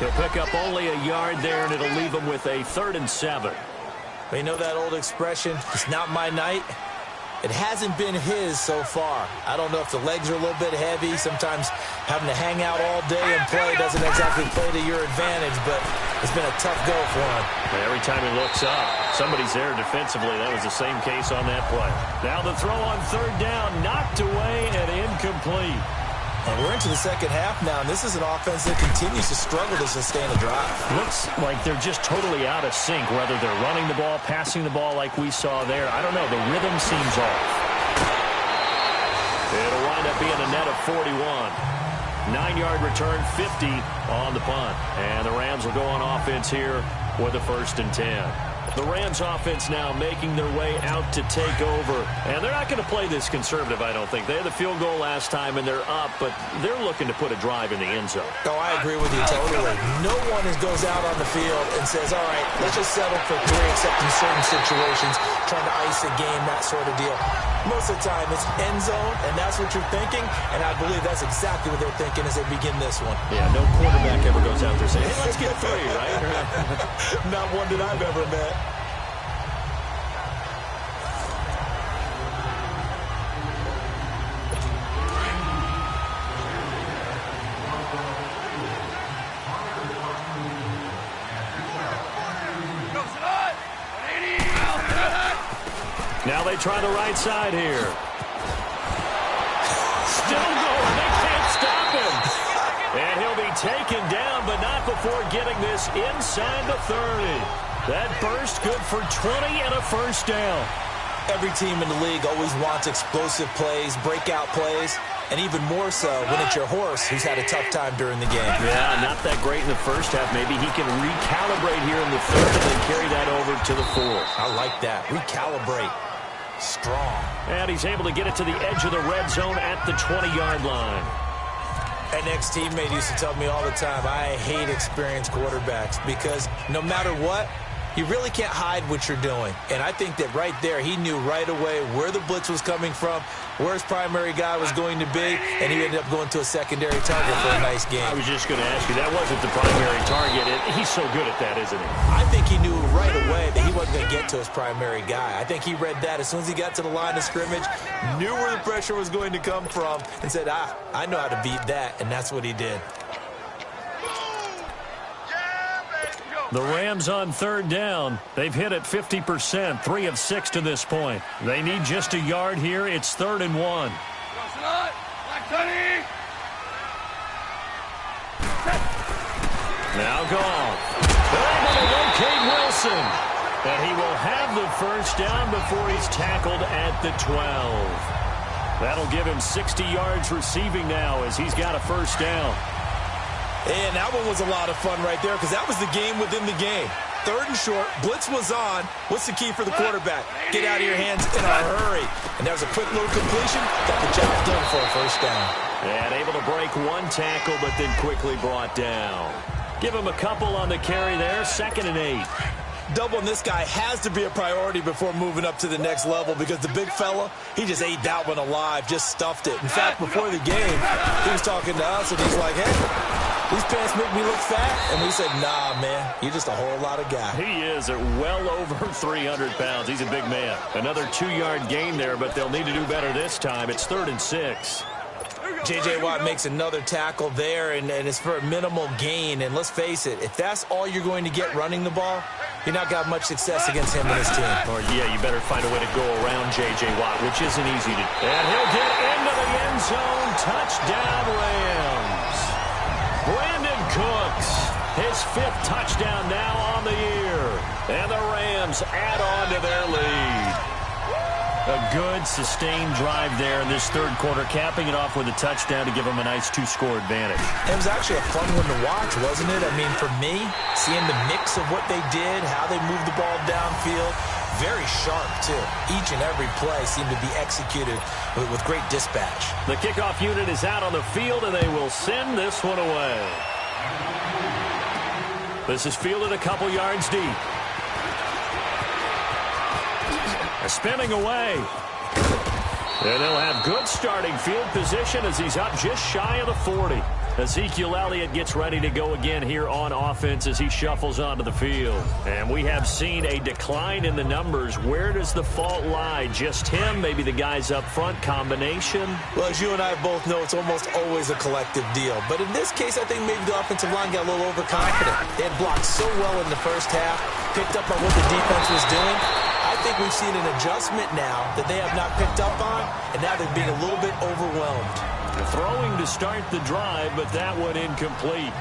Speaker 2: He'll pick up only a yard there, and it'll leave him with a 3rd and 7.
Speaker 3: You know that old expression, it's not my night? It hasn't been his so far. I don't know if the legs are a little bit heavy. Sometimes having to hang out all day and play doesn't exactly play to your advantage, but it's been a tough go for him.
Speaker 2: Every time he looks up, somebody's there defensively. That was the same case on that play. Now the throw on 3rd down, knocked away and incomplete.
Speaker 3: And we're into the second half now, and this is an offense that continues to struggle to sustain a drive.
Speaker 2: Looks like they're just totally out of sync, whether they're running the ball, passing the ball like we saw there. I don't know. The rhythm seems off. It'll wind up being a net of 41. 9-yard return, 50 on the punt. And the Rams will go on offense here with a 1st and 10. The Rams offense now making their way out to take over. And they're not going to play this conservative, I don't think. They had the field goal last time, and they're up, but they're looking to put a drive in the end zone.
Speaker 3: Oh, I agree with you totally. No one goes out on the field and says, all right, let's just settle for 3, except in certain situations, trying to ice a game, that sort of deal. Most of the time, it's end zone, and that's what you're thinking, and I believe that's exactly what they're thinking as they begin this one.
Speaker 2: Yeah, no quarterback ever goes out there saying, hey, let's get 3, right?
Speaker 3: Not one that I've ever met.
Speaker 2: Now they try the right side here. Still going. They can't stop him. And he'll be taken down, but not before getting this inside the 30. That burst good for 20 and a 1st down.
Speaker 3: Every team in the league always wants explosive plays, breakout plays, and even more so when it's your horse who's had a tough time during the game.
Speaker 2: Yeah, not that great in the first half. Maybe he can recalibrate here in the 3rd and then carry that over to the 4th.
Speaker 3: I like that. Recalibrate. Strong.
Speaker 2: And he's able to get it to the edge of the red zone at the 20-yard line.
Speaker 3: An ex-teammate used to tell me all the time, I hate experienced quarterbacks because no matter what, you really can't hide what you're doing. And I think that right there, he knew right away where the blitz was coming from, where his primary guy was going to be, and he ended up going to a secondary target for a nice game.
Speaker 2: I was just going to ask you, that wasn't the primary target. He's so good at that, isn't he?
Speaker 3: I think he knew right away that he wasn't going to get to his primary guy. I think he read that as soon as he got to the line of scrimmage, knew where the pressure was going to come from, and said, I know how to beat that, and that's what he did.
Speaker 2: The Rams on 3rd down. They've hit it 50%, 3 of 6 to this point. They need just a yard here. It's 3rd and 1. Now gone. They're able to locate Wilson. And he will have the 1st down before he's tackled at the 12. That'll give him 60 yards receiving now as he's got a 1st down.
Speaker 3: And that one was a lot of fun right there because that was the game within the game. 3rd and short. Blitz was on. What's the key for the quarterback? Get out of your hands in a hurry. And there's a quick little completion. Got the job done for a first down.
Speaker 2: And able to break one tackle, but then quickly brought down. Give him a couple on the carry there. 2nd and 8.
Speaker 3: Doubling this guy has to be a priority before moving up to the next level because the big fella, he just ate that one alive, just stuffed it. In fact, before the game, he was talking to us, and he's like, hey, these pants make me look fat. And we said, nah, man, you're just a whole lot of guy.
Speaker 2: He is at well over 300 pounds. He's a big man. Another 2-yard gain there, but they'll need to do better this time. It's 3rd and 6.
Speaker 3: J.J. Watt makes another tackle there, and it's for a minimal gain. And let's face it, if that's all you're going to get running the ball, you're not got much success against him and his team.
Speaker 2: Or, yeah, you better find a way to go around J.J. Watt, which isn't easy to do. And he'll get into the end zone. Touchdown, Rams. Brandon Cooks, his 5th touchdown now on the year. And the Rams add on to their lead. A good, sustained drive there in this 3rd quarter, capping it off with a touchdown to give them a nice 2-score advantage.
Speaker 3: It was actually a fun one to watch, wasn't it? I mean, for me, seeing the mix of what they did, how they moved the ball downfield, very sharp, too. Each and every play seemed to be executed with great dispatch.
Speaker 2: The kickoff unit is out on the field, and they will send this one away. This is fielded a couple yards deep. Spinning away. And they'll have good starting field position as he's up just shy of the 40. Ezekiel Elliott gets ready to go again here on offense as he shuffles onto the field. And we have seen a decline in the numbers. Where does the fault lie? Just him? Maybe the guys up front? Combination?
Speaker 3: Well, as you and I both know, it's almost always a collective deal. But in this case, I think maybe the offensive line got a little overconfident. They had blocked so well in the first half, picked up on what the defense was doing. I think we've seen an adjustment now that they have not picked up on, and now they're being a little bit overwhelmed.
Speaker 2: Throwing to start the drive, but that one incomplete.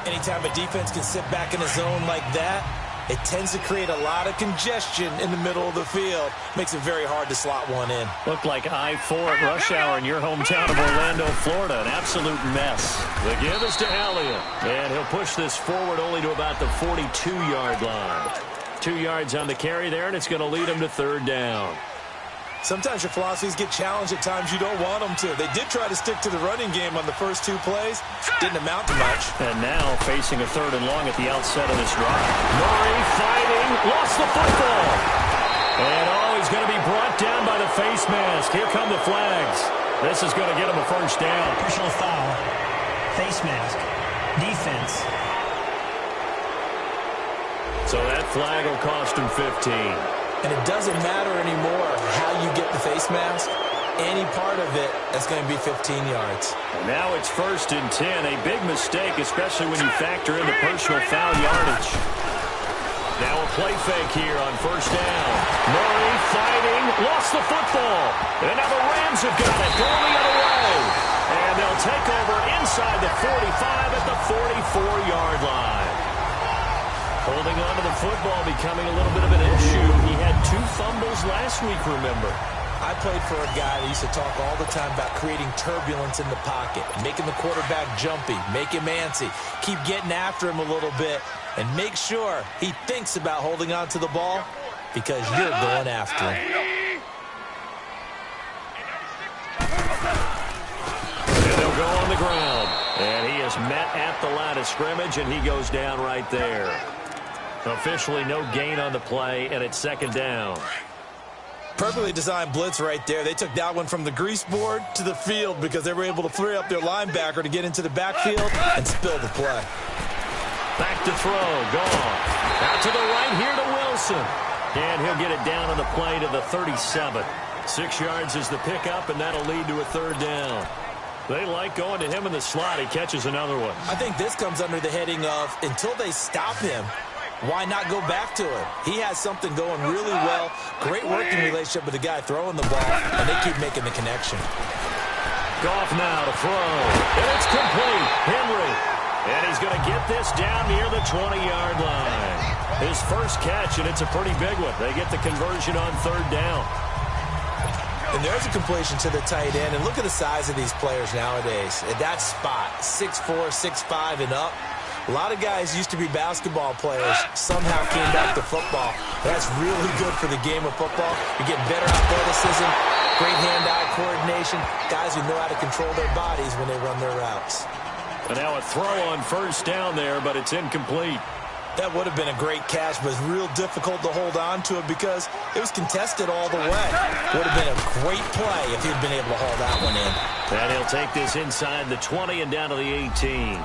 Speaker 3: Anytime a defense can sit back in a zone like that, it tends to create a lot of congestion in the middle of the field. Makes it very hard to slot one in.
Speaker 2: Looked like I-4 at rush hour in your hometown of Orlando, Florida. An absolute mess. The give is to Elliott, and he'll push this forward only to about the 42-yard line. 2 yards on the carry there, and it's going to lead him to 3rd down.
Speaker 3: Sometimes your philosophies get challenged at times you don't want them to. They did try to stick to the running game on the first 2 plays. Didn't amount to much.
Speaker 2: And now facing a 3rd and long at the outset of this drive. Murray fighting. Lost the football. And he's going to be brought down by the face mask. Here come the flags. This is going to get him a first down.
Speaker 6: Personal foul. Face mask. Defense.
Speaker 2: So that flag will cost him 15.
Speaker 3: And it doesn't matter anymore how you get the face mask. Any part of it, that's going to be 15 yards.
Speaker 2: And now it's 1st and 10. A big mistake, especially when you factor in the personal foul yardage. Now a play fake here on 1st down. Murray fighting. Lost the football. And now the Rams have got it. Going the other way. And they'll take over inside the 45 at the 44-yard line. Holding on to the football becoming a little bit of an issue. He had 2 fumbles last week, remember.
Speaker 3: I played for a guy that used to talk all the time about creating turbulence in the pocket, making the quarterback jumpy, make him antsy, keep getting after him a little bit, and make sure he thinks about holding on to the ball because you're going after him.
Speaker 2: And they'll go on the ground. And he is met at the line of scrimmage, and he goes down right there. Officially no gain on the play, and it's 2nd down.
Speaker 3: Perfectly designed blitz right there. They took that one from the grease board to the field because they were able to free up their linebacker to get into the backfield and spill the play.
Speaker 2: Back to throw. Gone. Out to the right here to Wilson. And he'll get it down on the play to the 37. 6 yards is the pickup, and that'll lead to a 3rd down. They like going to him in the slot. He catches another one.
Speaker 3: I think this comes under the heading of until they stop him, why not go back to him? He has something going really well. Great working relationship with the guy throwing the ball, and they keep making the connection.
Speaker 2: Goff now to throw. And it's complete. Henry. And he's going to get this down near the 20-yard line. His first catch, and it's a pretty big one. They get the conversion on 3rd down.
Speaker 3: And there's a completion to the tight end. And look at the size of these players nowadays. At that spot, 6'4", 6'5", and up. A lot of guys used to be basketball players, somehow came back to football. That's really good for the game of football. You're getting better athleticism, great hand-eye coordination, guys who know how to control their bodies when they run their routes.
Speaker 2: And now a throw on first down there, but it's incomplete.
Speaker 3: That would have been a great catch, but it's real difficult to hold on to it because it was contested all the way. Would have been a great play if he'd been able to haul that one in.
Speaker 2: And he'll take this inside the 20 and down to the 18.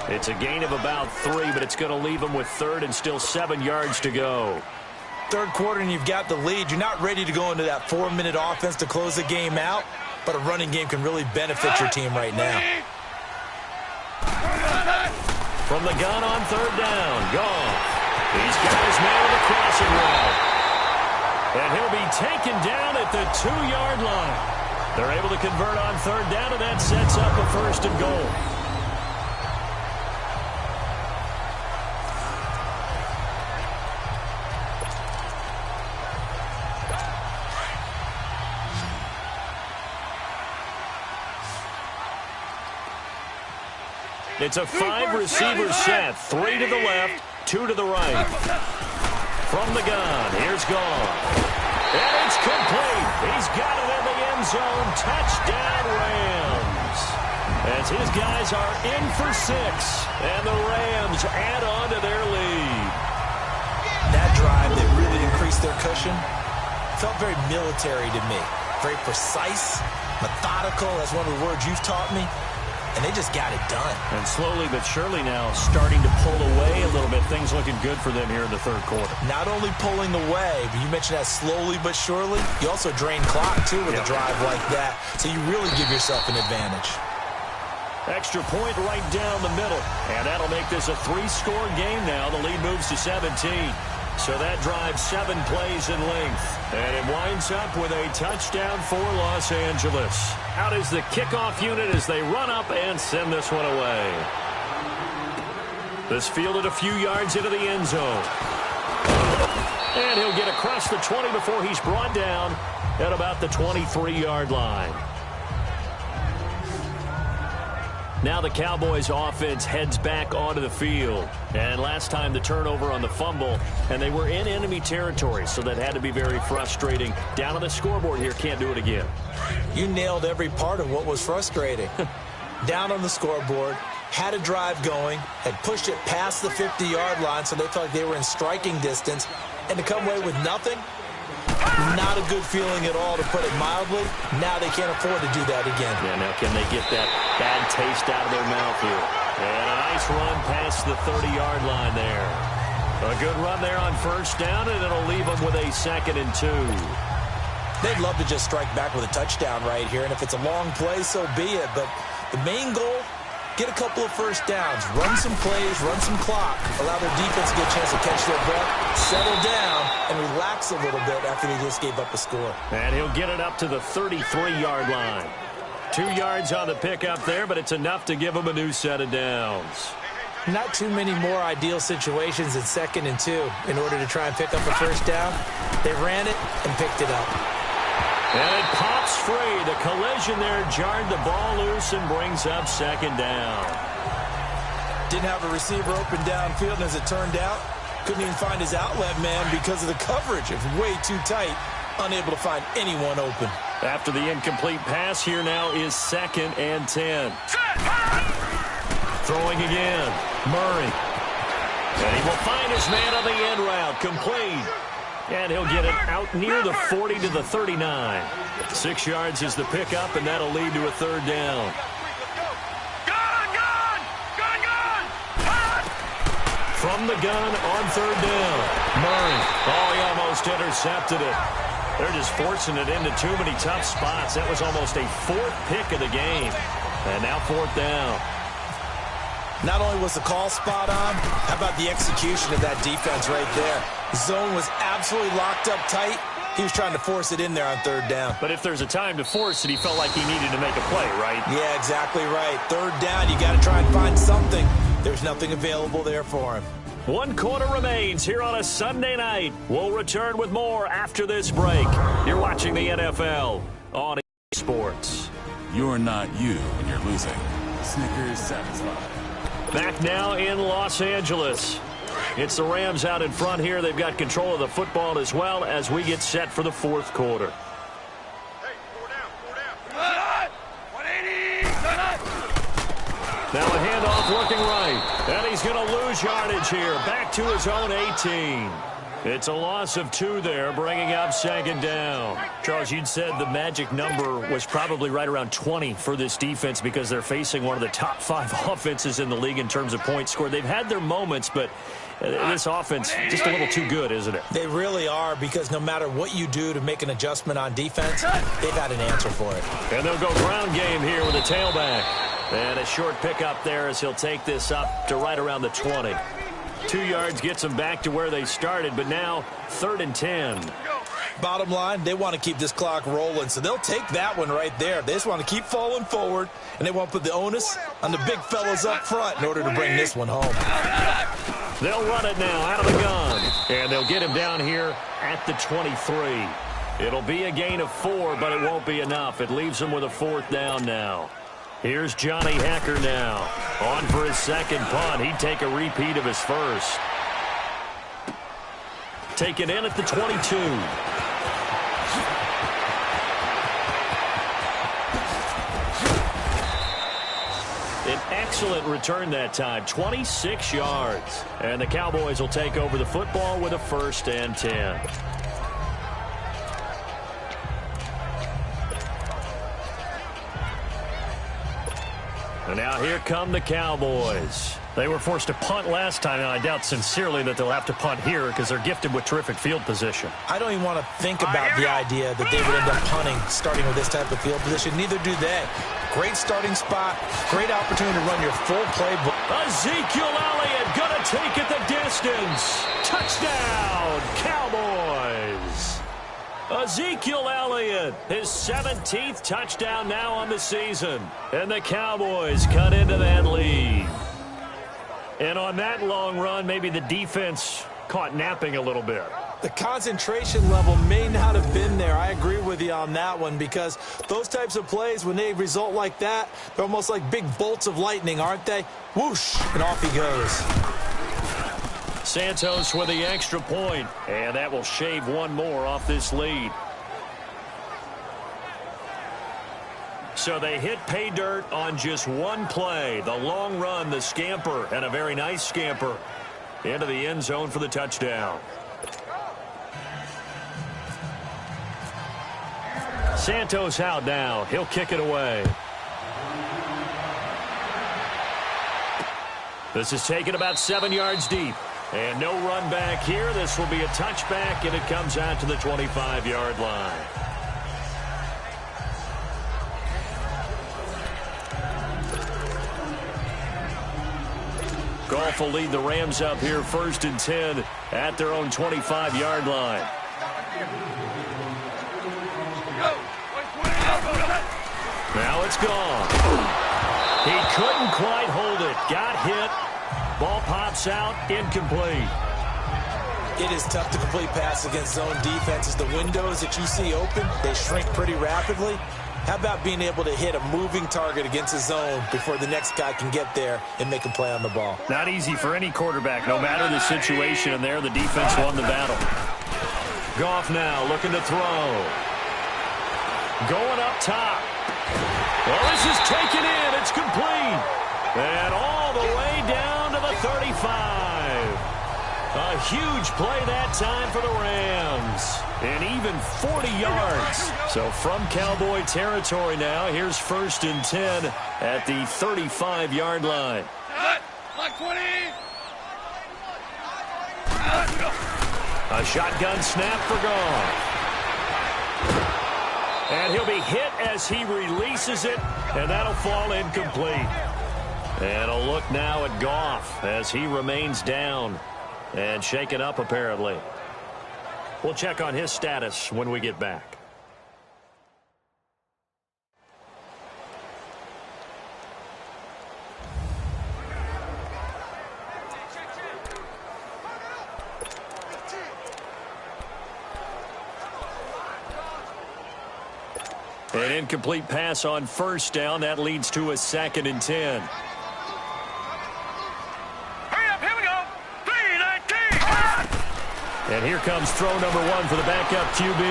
Speaker 2: It's a gain of about 3, but it's going to leave him with third and still 7 yards to go.
Speaker 3: Third quarter and you've got the lead. You're not ready to go into that 4-minute offense to close the game out, but a running game can really benefit your team right now.
Speaker 2: From the gun on third down, Goff. He's got his man on the crossing route. And he'll be taken down at the 2-yard line. They're able to convert on third down, and that sets up a first and goal. It's a 5-receiver set. 3 to the left, 2 to the right. From the gun, here's Goff. And it's complete. He's got it in the end zone. Touchdown, Rams. As his guys are in for 6. And the Rams add on to their lead.
Speaker 3: That drive that really increased their cushion felt very military to me. Very precise, methodical. That's one of the words you've taught me. And they just got it done.
Speaker 2: And slowly but surely now starting to pull away a little bit. Things looking good for them here in the third quarter.
Speaker 3: Not only pulling away, but you mentioned that slowly but surely. You also drain clock, too, with a drive like that. So you really give yourself an advantage.
Speaker 2: Extra point right down the middle. And that'll make this a 3-score game now. The lead moves to 17. So that drives 7 plays in length. And it winds up with a touchdown for Los Angeles. Out is the kickoff unit as they run up and send this one away. This fielded a few yards into the end zone. And he'll get across the 20 before he's brought down at about the 23-yard line. Now the Cowboys offense heads back onto the field. And last time the turnover on the fumble, and they were in enemy territory, so that had to be very frustrating. Down on the scoreboard here, can't do it again.
Speaker 3: You nailed every part of what was frustrating. Down on the scoreboard, had a drive going, had pushed it past the 50-yard line, so they felt like they were in striking distance, and to come away with nothing, not a good feeling at all, to put it mildly. Now they can't afford to do that again.
Speaker 2: Yeah, now can they get that bad taste out of their mouth here? And a nice run past the 30-yard line there. A good run there on first down, and it'll leave them with a 2nd and 2.
Speaker 3: They'd love to just strike back with a touchdown right here, and if it's a long play, so be it. But the main goal, get a couple of first downs, run some plays, run some clock, allow their defense to get a chance to catch their breath, settle down, and relax a little bit after they just gave up a score.
Speaker 2: And he'll get it up to the 33-yard line. 2 yards on the pickup there, but it's enough to give him a new set of downs.
Speaker 3: Not too many more ideal situations in 2nd and 2 in order to try and pick up a first down. They ran it and picked it up.
Speaker 2: And it pops free. The collision there jarred the ball loose and brings up 2nd down.
Speaker 3: Didn't have a receiver open downfield, and as it turned out, couldn't even find his outlet man because of the coverage. It was way too tight, unable to find anyone open.
Speaker 2: After the incomplete pass, here now is 2nd and 10. Throwing again, Murray. And he will find his man on the end route, complete. And he'll get it out near the 40 to the 39. 6 yards is the pickup, and that'll lead to a 3rd down. From the gun on 3rd down, Murray. Oh, he almost intercepted it. They're just forcing it into too many tough spots. That was almost a 4th pick of the game. And now 4th down.
Speaker 3: Not only was the call spot on, how about the execution of that defense right there? The zone was absolutely locked up tight. He was trying to force it in there on 3rd down.
Speaker 2: But if there's a time to force it, he felt like he needed to make a play, right?
Speaker 3: Yeah, exactly right. 3rd down, you got to try and find something. There's nothing available there for him.
Speaker 2: 1 quarter remains here on a Sunday night. We'll return with more after this break. You're watching the NFL on Sports.
Speaker 5: You're not you when you're losing. Snickers satisfied.
Speaker 2: Back now in Los Angeles. It's the Rams out in front here. They've got control of the football as well as we get set for the fourth quarter. Now a handoff looking right. And he's going to lose yardage here. Back to his own 18. It's a loss of 2 there, bringing up second down. Charles, you'd said the magic number was probably right around 20 for this defense because they're facing one of the top 5 offenses in the league in terms of points scored. They've had their moments, but this offense just a little too good, isn't it?
Speaker 3: They really are, because no matter what you do to make an adjustment on defense, they've had an answer for it.
Speaker 2: And they'll go ground game here with a tailback. And a short pickup there as he'll take this up to right around the 20. 2 yards gets them back to where they started, but now 3rd and 10.
Speaker 3: Bottom line, they want to keep this clock rolling, so they'll take that one right there. They just want to keep falling forward, and they want to put the onus on the big fellas up front in order to bring this one home.
Speaker 2: They'll run it now out of the gun, and they'll get him down here at the 23. It'll be a gain of 4, but it won't be enough. It leaves them with a 4th down now. Here's Johnny Hacker now. On for his second punt. He'd take a repeat of his first. Taken in at the 22. An excellent return that time. 26 yards. And the Cowboys will take over the football with a 1st and 10. And now here come the Cowboys. They were forced to punt last time, and I doubt sincerely that they'll have to punt here because they're gifted with terrific field position.
Speaker 3: I don't even want to think about the idea that they would end up punting starting with this type of field position. Neither do they. Great starting spot, great opportunity to run your full playbook.
Speaker 2: Ezekiel Elliott going to take it the distance. Touchdown, Cowboys. Ezekiel Elliott, his 17th touchdown now on the season. And the Cowboys cut into that lead. And on that long run, maybe the defense caught napping a little bit.
Speaker 3: The concentration level may not have been there. I agree with you on that one, because those types of plays, when they result like that, they're almost like big bolts of lightning, aren't they? Whoosh, and off he goes.
Speaker 2: Santos with the extra point, and that will shave one more off this lead. So they hit pay dirt on just one play. The long run, the scamper, and a very nice scamper into the end zone for the touchdown. Santos out now. He'll kick it away. This is taken about 7 yards deep. And no run back here. This will be a touchback, and it comes out to the 25-yard line. Goff will lead the Rams up here 1st and 10 at their own 25-yard line. Now it's gone. He couldn't quite hold it. Got hit. Ball pops out, incomplete.
Speaker 3: It is tough to complete pass against zone defenses. The windows that you see open, they shrink pretty rapidly. How about being able to hit a moving target against a zone before the next guy can get there and make a play on the ball?
Speaker 2: Not easy for any quarterback, no matter the situation. And there, the defense won the battle. Goff now looking to throw. Going up top. Well, this is taken in. It's complete. And all the way down to the 35. A huge play that time for the Rams. And even 40 yards. So from Cowboy territory now, here's 1st and 10 at the 35-yard line. A shotgun snap for Goff. And he'll be hit as he releases it, and that'll fall incomplete. And a look now at Goff as he remains down and shaken up apparently. We'll check on his status when we get back. An incomplete pass on 1st down. That leads to a 2nd and 10. And here comes throw number 1 for the backup QB.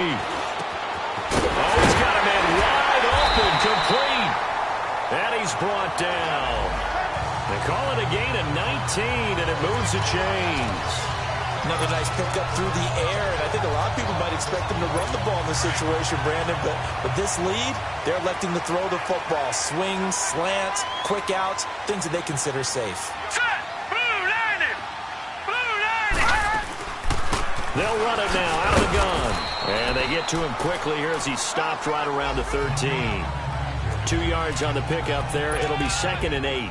Speaker 2: Oh, he's got a man wide open, complete. And he's brought down. They call it a gain of 19, and it moves the chains.
Speaker 3: Another nice pickup through the air, and I think a lot of people might expect him to run the ball in this situation, Brandon, but with this lead, they're electing to throw the football. Swings, slants, quick outs, things that they consider safe.
Speaker 2: They'll run it now out of the gun. And they get to him quickly here as he stopped right around the 13. 2 yards on the pickup there. It'll be 2nd and 8.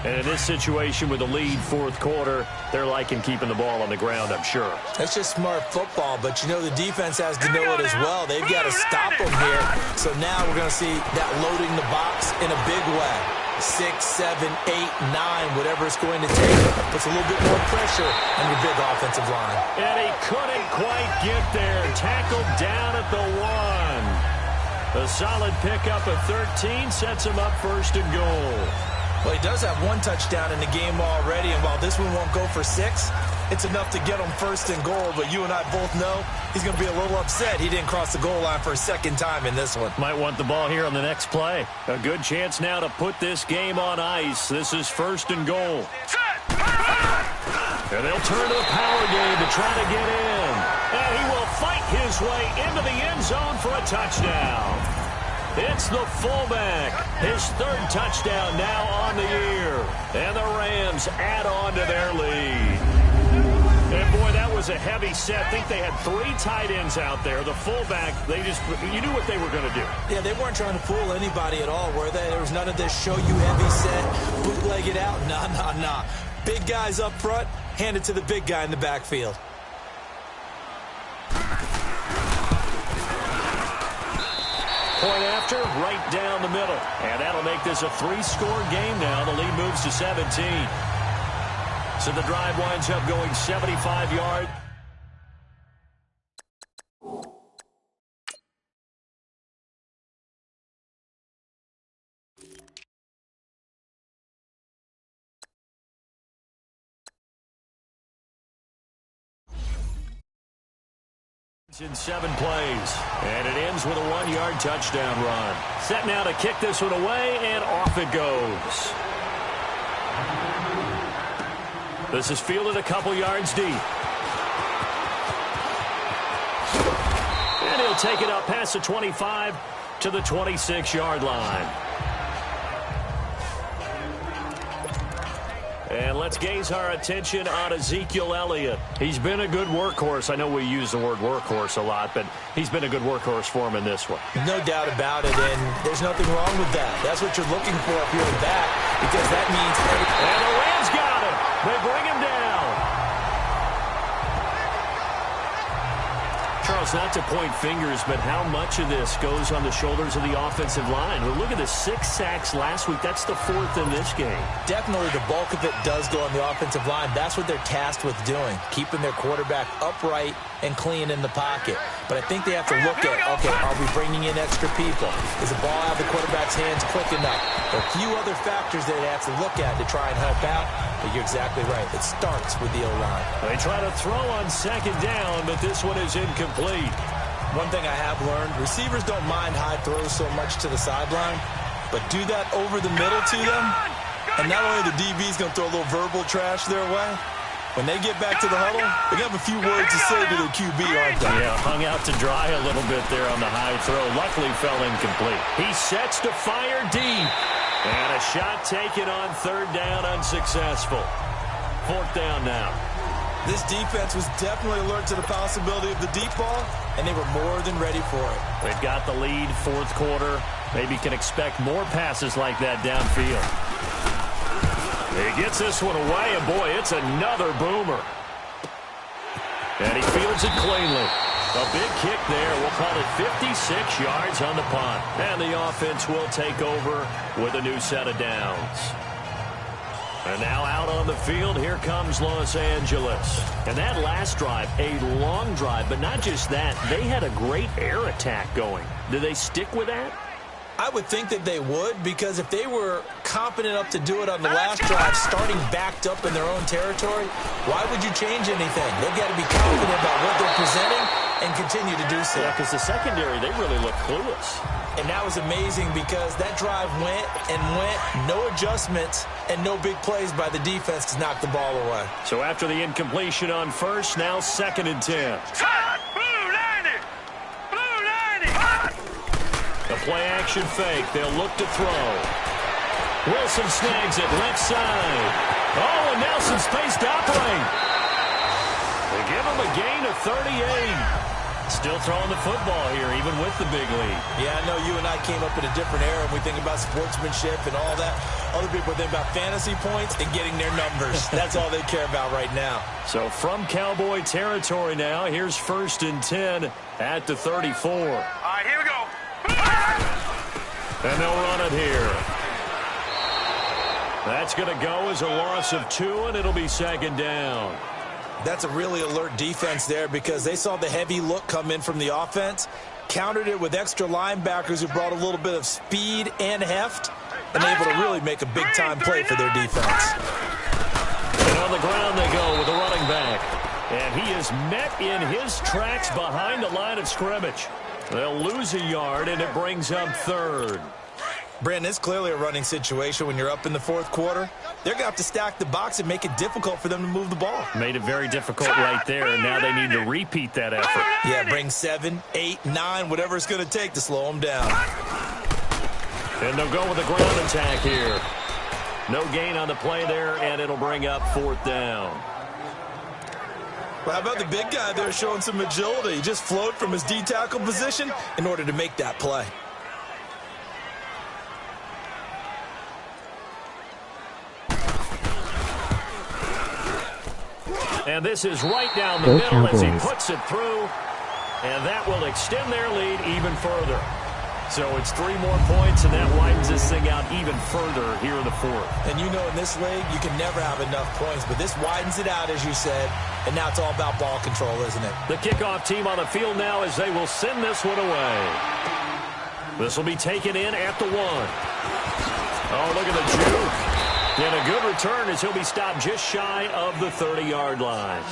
Speaker 2: And in this situation with the lead fourth quarter, they're liking keeping the ball on the ground, I'm sure.
Speaker 3: That's just smart football, but you know the defense has to know it as well. They've got to stop them here. So now we're going to see that loading the box in a big way. 6, 7, 8, 9, whatever it's going to take. Puts a little bit more pressure on your big offensive line.
Speaker 2: And he couldn't quite get there. Tackled down at the 1. A solid pickup of 13 sets him up 1st and goal.
Speaker 3: Well, he does have 1 touchdown in the game already, and while this one won't go for 6, it's enough to get him 1st and goal. But you and I both know he's going to be a little upset he didn't cross the goal line for a 2nd time in this one.
Speaker 2: Might want the ball here on the next play. A good chance now to put this game on ice. This is 1st and goal. And they'll turn to the power game to try to get in. And he will fight his way into the end zone for a touchdown. It's the fullback. His 3rd touchdown now on the year. And the Rams add on to their lead. And, boy, that was a heavy set. I think they had 3 tight ends out there. The fullback, you knew what they were going to do.
Speaker 3: Yeah, they weren't trying to fool anybody at all, were they? There was none of this show you heavy set, bootleg it out. Nah. Big guys up front, hand it to the big guy in the backfield.
Speaker 2: Point after, right down the middle. And that'll make this a 3-score game now. The lead moves to 17. So the drive winds up going 75 yards. In 7 plays, and it ends with a 1-yard touchdown run. Set now to kick this one away, and off it goes. This is fielded a couple yards deep. And he'll take it up past the 25 to the 26-yard line. And let's gaze our attention on Ezekiel Elliott. He's been a good workhorse. I know we use the word workhorse a lot, but he's been a good workhorse for him in this one.
Speaker 3: No doubt about it, and there's nothing wrong with that. That's what you're looking for if you're back, because that means...
Speaker 2: And the Rams got him. They bring him down. Charles, not to point fingers, but how much of this goes on the shoulders of the offensive line? Well, look at the 6 sacks last week. That's the 4th in this game.
Speaker 3: Definitely the bulk of it does go on the offensive line. That's what they're tasked with doing, keeping their quarterback upright and clean in the pocket. But I think they have to look at, okay, are we bringing in extra people? Is the ball out of the quarterback's hands quick enough? There are a few other factors that they have to look at to try and help out. But you're exactly right. It starts with the O-line.
Speaker 2: They try to throw on 2nd down, but this one is incomplete.
Speaker 3: One thing I have learned, receivers don't mind high throws so much to the sideline, but do that over the middle to them, and not only the DB's going to throw a little verbal trash their way, when they get back to the huddle, they're going to have a few words to say to their QB, aren't they?
Speaker 2: Yeah, hung out to dry a little bit there on the high throw. Luckily fell incomplete. He sets to fire deep. And a shot taken on 3rd down, unsuccessful. 4th down now.
Speaker 3: This defense was definitely alert to the possibility of the deep ball, and they were more than ready for it.
Speaker 2: They've got the lead, 4th quarter. Maybe can expect more passes like that downfield. He gets this one away, and boy, it's another boomer. And he fields it cleanly. A big kick there. We'll call it 56 yards on the punt. And the offense will take over with a new set of downs. And now out on the field, here comes Los Angeles. And that last drive, a long drive, but not just that. They had a great air attack going. Do they stick with that?
Speaker 3: I would think that they would, because if they were competent enough to do it on the last drive, starting backed up in their own territory, why would you change anything? They've got to be confident about what they're presenting and continue to do so.
Speaker 2: Yeah, because the secondary, they really look clueless.
Speaker 3: And that was amazing because that drive went and went, no adjustments and no big plays by the defense to knock the ball away.
Speaker 2: So after the incompletion on first, now 2nd and 10. The play-action fake. They'll look to throw. Wilson snags it left side. Oh, and Nelson space to operate. They give him a gain of 38. Still throwing the football here, even with the big lead.
Speaker 3: Yeah, I know you and I came up in a different era, and we think about sportsmanship and all that. Other people think about fantasy points and getting their numbers. That's all they care about right now.
Speaker 2: So from Cowboy territory now, here's 1st and 10 at the 34.
Speaker 4: All right, here we go.
Speaker 2: And they'll run it here. That's going to go as a loss of 2, and it'll be 2nd down.
Speaker 3: That's a really alert defense there because they saw the heavy look come in from the offense, countered it with extra linebackers who brought a little bit of speed and heft, and able to really make a big-time play for their defense.
Speaker 2: And on the ground they go with the running back. And he is met in his tracks behind the line of scrimmage. They'll lose a yard, and it brings up 3rd.
Speaker 3: Brandon, it's clearly a running situation when you're up in the 4th quarter. They're going to have to stack the box and make it difficult for them to move the ball.
Speaker 2: Made it very difficult right there, and now they need to repeat that effort.
Speaker 3: Yeah, bring 7, 8, 9, whatever it's going to take to slow them down.
Speaker 2: And they'll go with a ground attack here. No gain on the play there, and it'll bring up 4th down.
Speaker 3: Well, how about the big guy there showing some agility? He just flowed from his D-tackle position in order to make that play.
Speaker 2: And this is right down the middle as he puts it through. And that will extend their lead even further. So it's 3 more points, and that widens this thing out even further here in the 4th.
Speaker 3: And you know in this league, you can never have enough points. But this widens it out, as you said. And now it's all about ball control, isn't it?
Speaker 2: The kickoff team on the field now as they will send this one away. This will be taken in at the 1. Oh, look at the juke. And a good return as he'll be stopped just shy of the 30-yard line.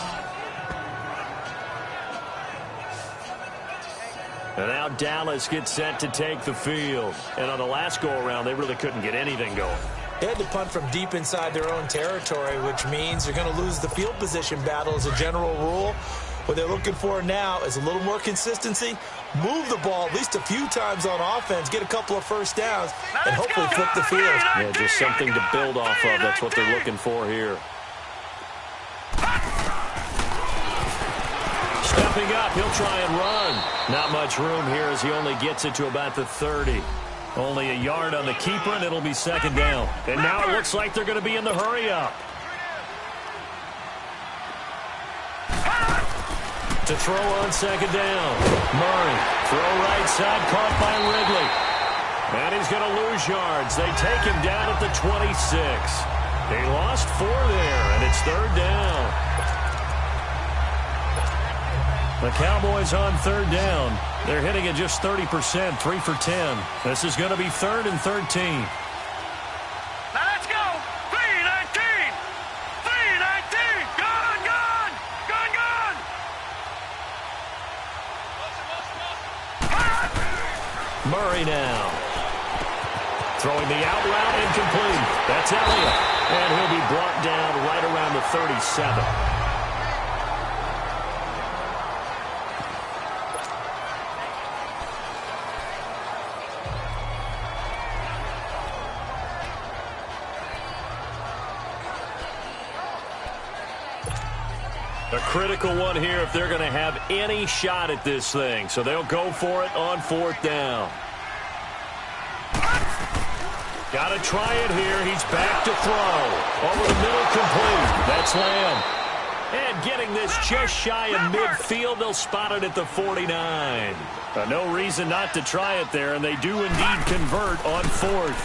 Speaker 2: And now Dallas gets set to take the field. And on the last go-around, they really couldn't get anything going.
Speaker 3: They had to punt from deep inside their own territory, which means they're going to lose the field position battle as a general rule. What they're looking for now is a little more consistency, move the ball at least a few times on offense, get a couple of first downs, and hopefully flip the field.
Speaker 2: Yeah, just something to build off of. That's what they're looking for here. Stepping up, he'll try and run. Not much room here as he only gets it to about the 30. Only a yard on the keeper, and it'll be 2nd down. And now it looks like they're going to be in the hurry-up. To throw on 2nd down. Murray, throw right side, caught by Ridley. And he's going to lose yards. They take him down at the 26. They lost 4 there, and it's 3rd down. The Cowboys on 3rd down. They're hitting at just 30%, 3 for 10. This is going to be 3rd and 13.
Speaker 4: Now let's go. 3-19. 3-19. Gone, gone. Gone, gone.
Speaker 2: Murray now. Throwing the out route incomplete. That's Elliott. And he'll be brought down right around the 37. A critical one here if they're going to have any shot at this thing. So they'll go for it on 4th down. Got to try it here. He's back to throw. Over the middle, complete. That's Lamb. And getting this just shy of midfield, they'll spot it at the 49. No reason not to try it there, and they do indeed convert on 4th.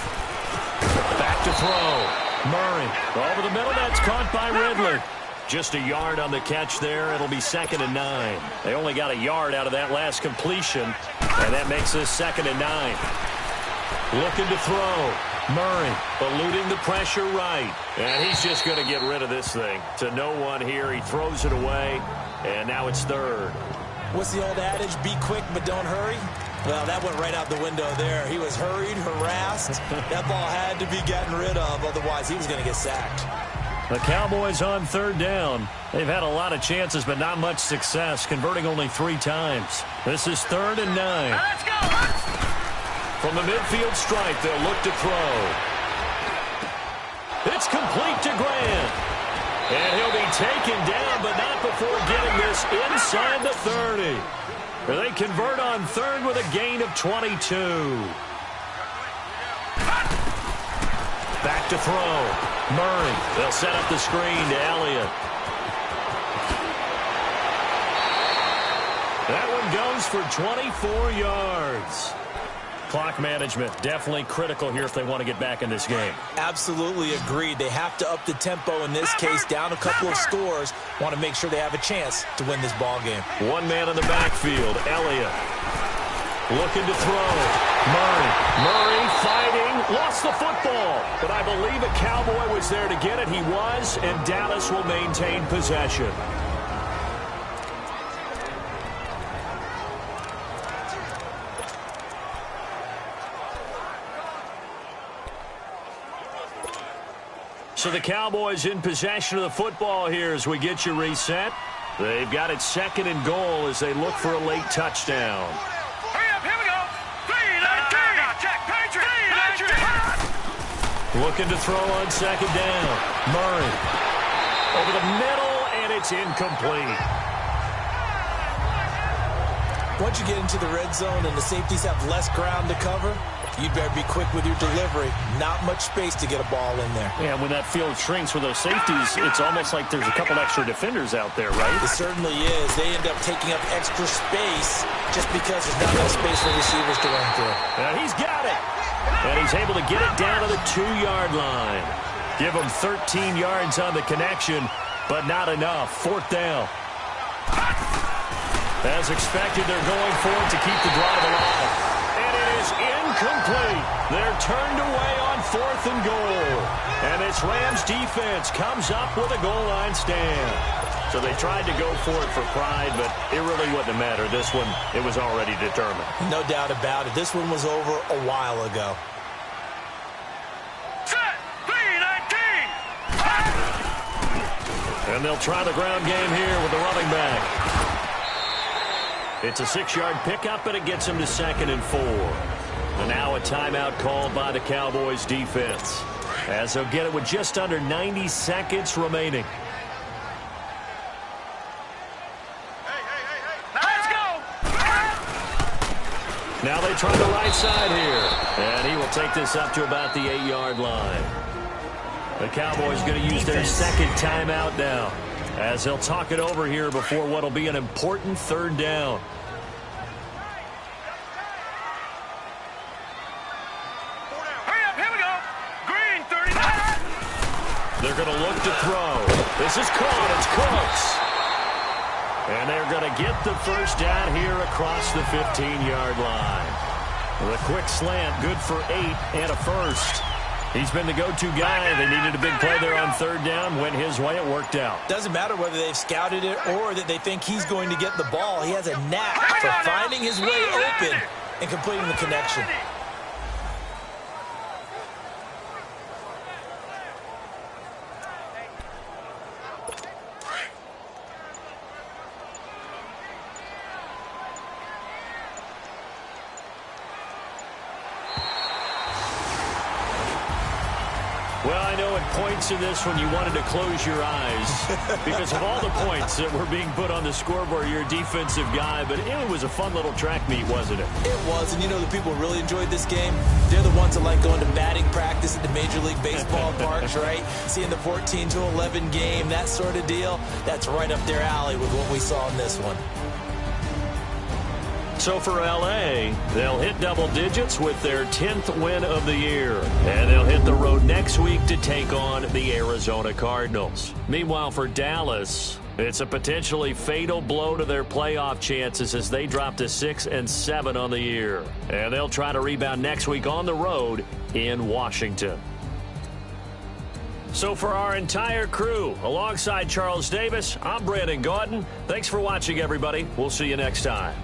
Speaker 2: Back to throw. Murray. Over the middle, that's caught by Ridley. Just a yard on the catch there. It'll be 2nd and 9. They only got a yard out of that last completion, and that makes this 2nd and 9. Looking to throw. Murray eluding the pressure right. And he's just going to get rid of this thing. To no one here. He throws it away. And now it's third.
Speaker 3: What's the old adage? Be quick, but don't hurry. Well, that went right out the window there. He was hurried, harassed. That ball had to be gotten rid of. Otherwise, he was going to get sacked.
Speaker 2: The Cowboys on third down. They've had a lot of chances, but not much success, converting only 3 times. This is 3rd and 9.
Speaker 4: Let's go!
Speaker 2: From the midfield stripe, they'll look to throw. It's complete to Grant. And he'll be taken down, but not before getting this inside the 30. They convert on 3rd with a gain of 22. Back to throw. Murray. They'll set up the screen to Elliott. That one goes for 24 yards. Clock management definitely critical here if they want to get back in this game.
Speaker 3: Absolutely agreed. They have to up the tempo in this case, down a couple of scores. Want to make sure they have a chance to win this ball game.
Speaker 2: One man in the backfield, Elliott. Looking to throw. Murray fighting. Lost the football. But I believe a Cowboy was there to get it. He was, and Dallas will maintain possession. So the Cowboys in possession of the football here as we get you reset. They've got it 2nd and goal as they look for a late touchdown.
Speaker 4: Hurry up, here we go. 3-19. Check, Patriot. 3-19.
Speaker 2: Looking to throw on 2nd down. Murray. Over the middle, and it's incomplete.
Speaker 3: Once you get into the red zone and the safeties have less ground to cover, you'd better be quick with your delivery. Not much space to get a ball in there.
Speaker 2: Yeah, when that field shrinks with those safeties, it's almost like there's a couple extra defenders out there, right?
Speaker 3: It certainly is. They end up taking up extra space just because there's not enough space for receivers to run through.
Speaker 2: And he's got it. And he's able to get it down to the 2-yard line. Give him 13 yards on the connection, but not enough. 4th down. As expected, they're going for it to keep the drive alive. And it is incomplete. They're turned away on 4th and goal. And this Rams defense comes up with a goal line stand. So they tried to go for it for pride, but it really wouldn't have mattered. This one, it was already determined.
Speaker 3: No doubt about it. This one was over a while ago.
Speaker 4: Set. 3-19.
Speaker 2: And they'll try the ground game here with the running back. It's a 6-yard pickup, and it gets him to 2nd and 4. And now a timeout called by the Cowboys defense, as they'll get it with just under 90 seconds remaining.
Speaker 4: Let's go.
Speaker 2: Now they try the right side here, and he will take this up to about the 8-yard line. The Cowboys going to use their 2nd timeout now, as they'll talk it over here before what will be an important 3rd down.
Speaker 4: Hurry up, here we go. Green, 39.
Speaker 2: They're going to look to throw. This is caught. It's Cooks. And they're going to get the first down here across the 15-yard line. The quick slant, good for 8 and a first. He's been the go-to guy. They needed a big play there on 3rd down. Went his way. It worked out.
Speaker 3: Doesn't matter whether they've scouted it or that they think he's going to get the ball. He has a knack for finding his way open and completing the connection.
Speaker 2: Well, I know at points in this one you wanted to close your eyes because of all the points that were being put on the scoreboard. You're a defensive guy, but it was a fun little track meet, wasn't it?
Speaker 3: It was, and you know the people who really enjoyed this game? They're the ones that like going to batting practice at the Major League Baseball parks, right? Seeing the 14-11 game, that sort of deal. That's right up their alley with what we saw in this one.
Speaker 2: So for L.A., they'll hit double digits with their 10th win of the year. And they'll hit the road next week to take on the Arizona Cardinals. Meanwhile, for Dallas, It's a potentially fatal blow to their playoff chances as they drop to 6-7 on the year. And they'll try to rebound next week on the road in Washington. So for our entire crew, alongside Charles Davis, I'm Brandon Gaudin. Thanks for watching, everybody. We'll see you next time.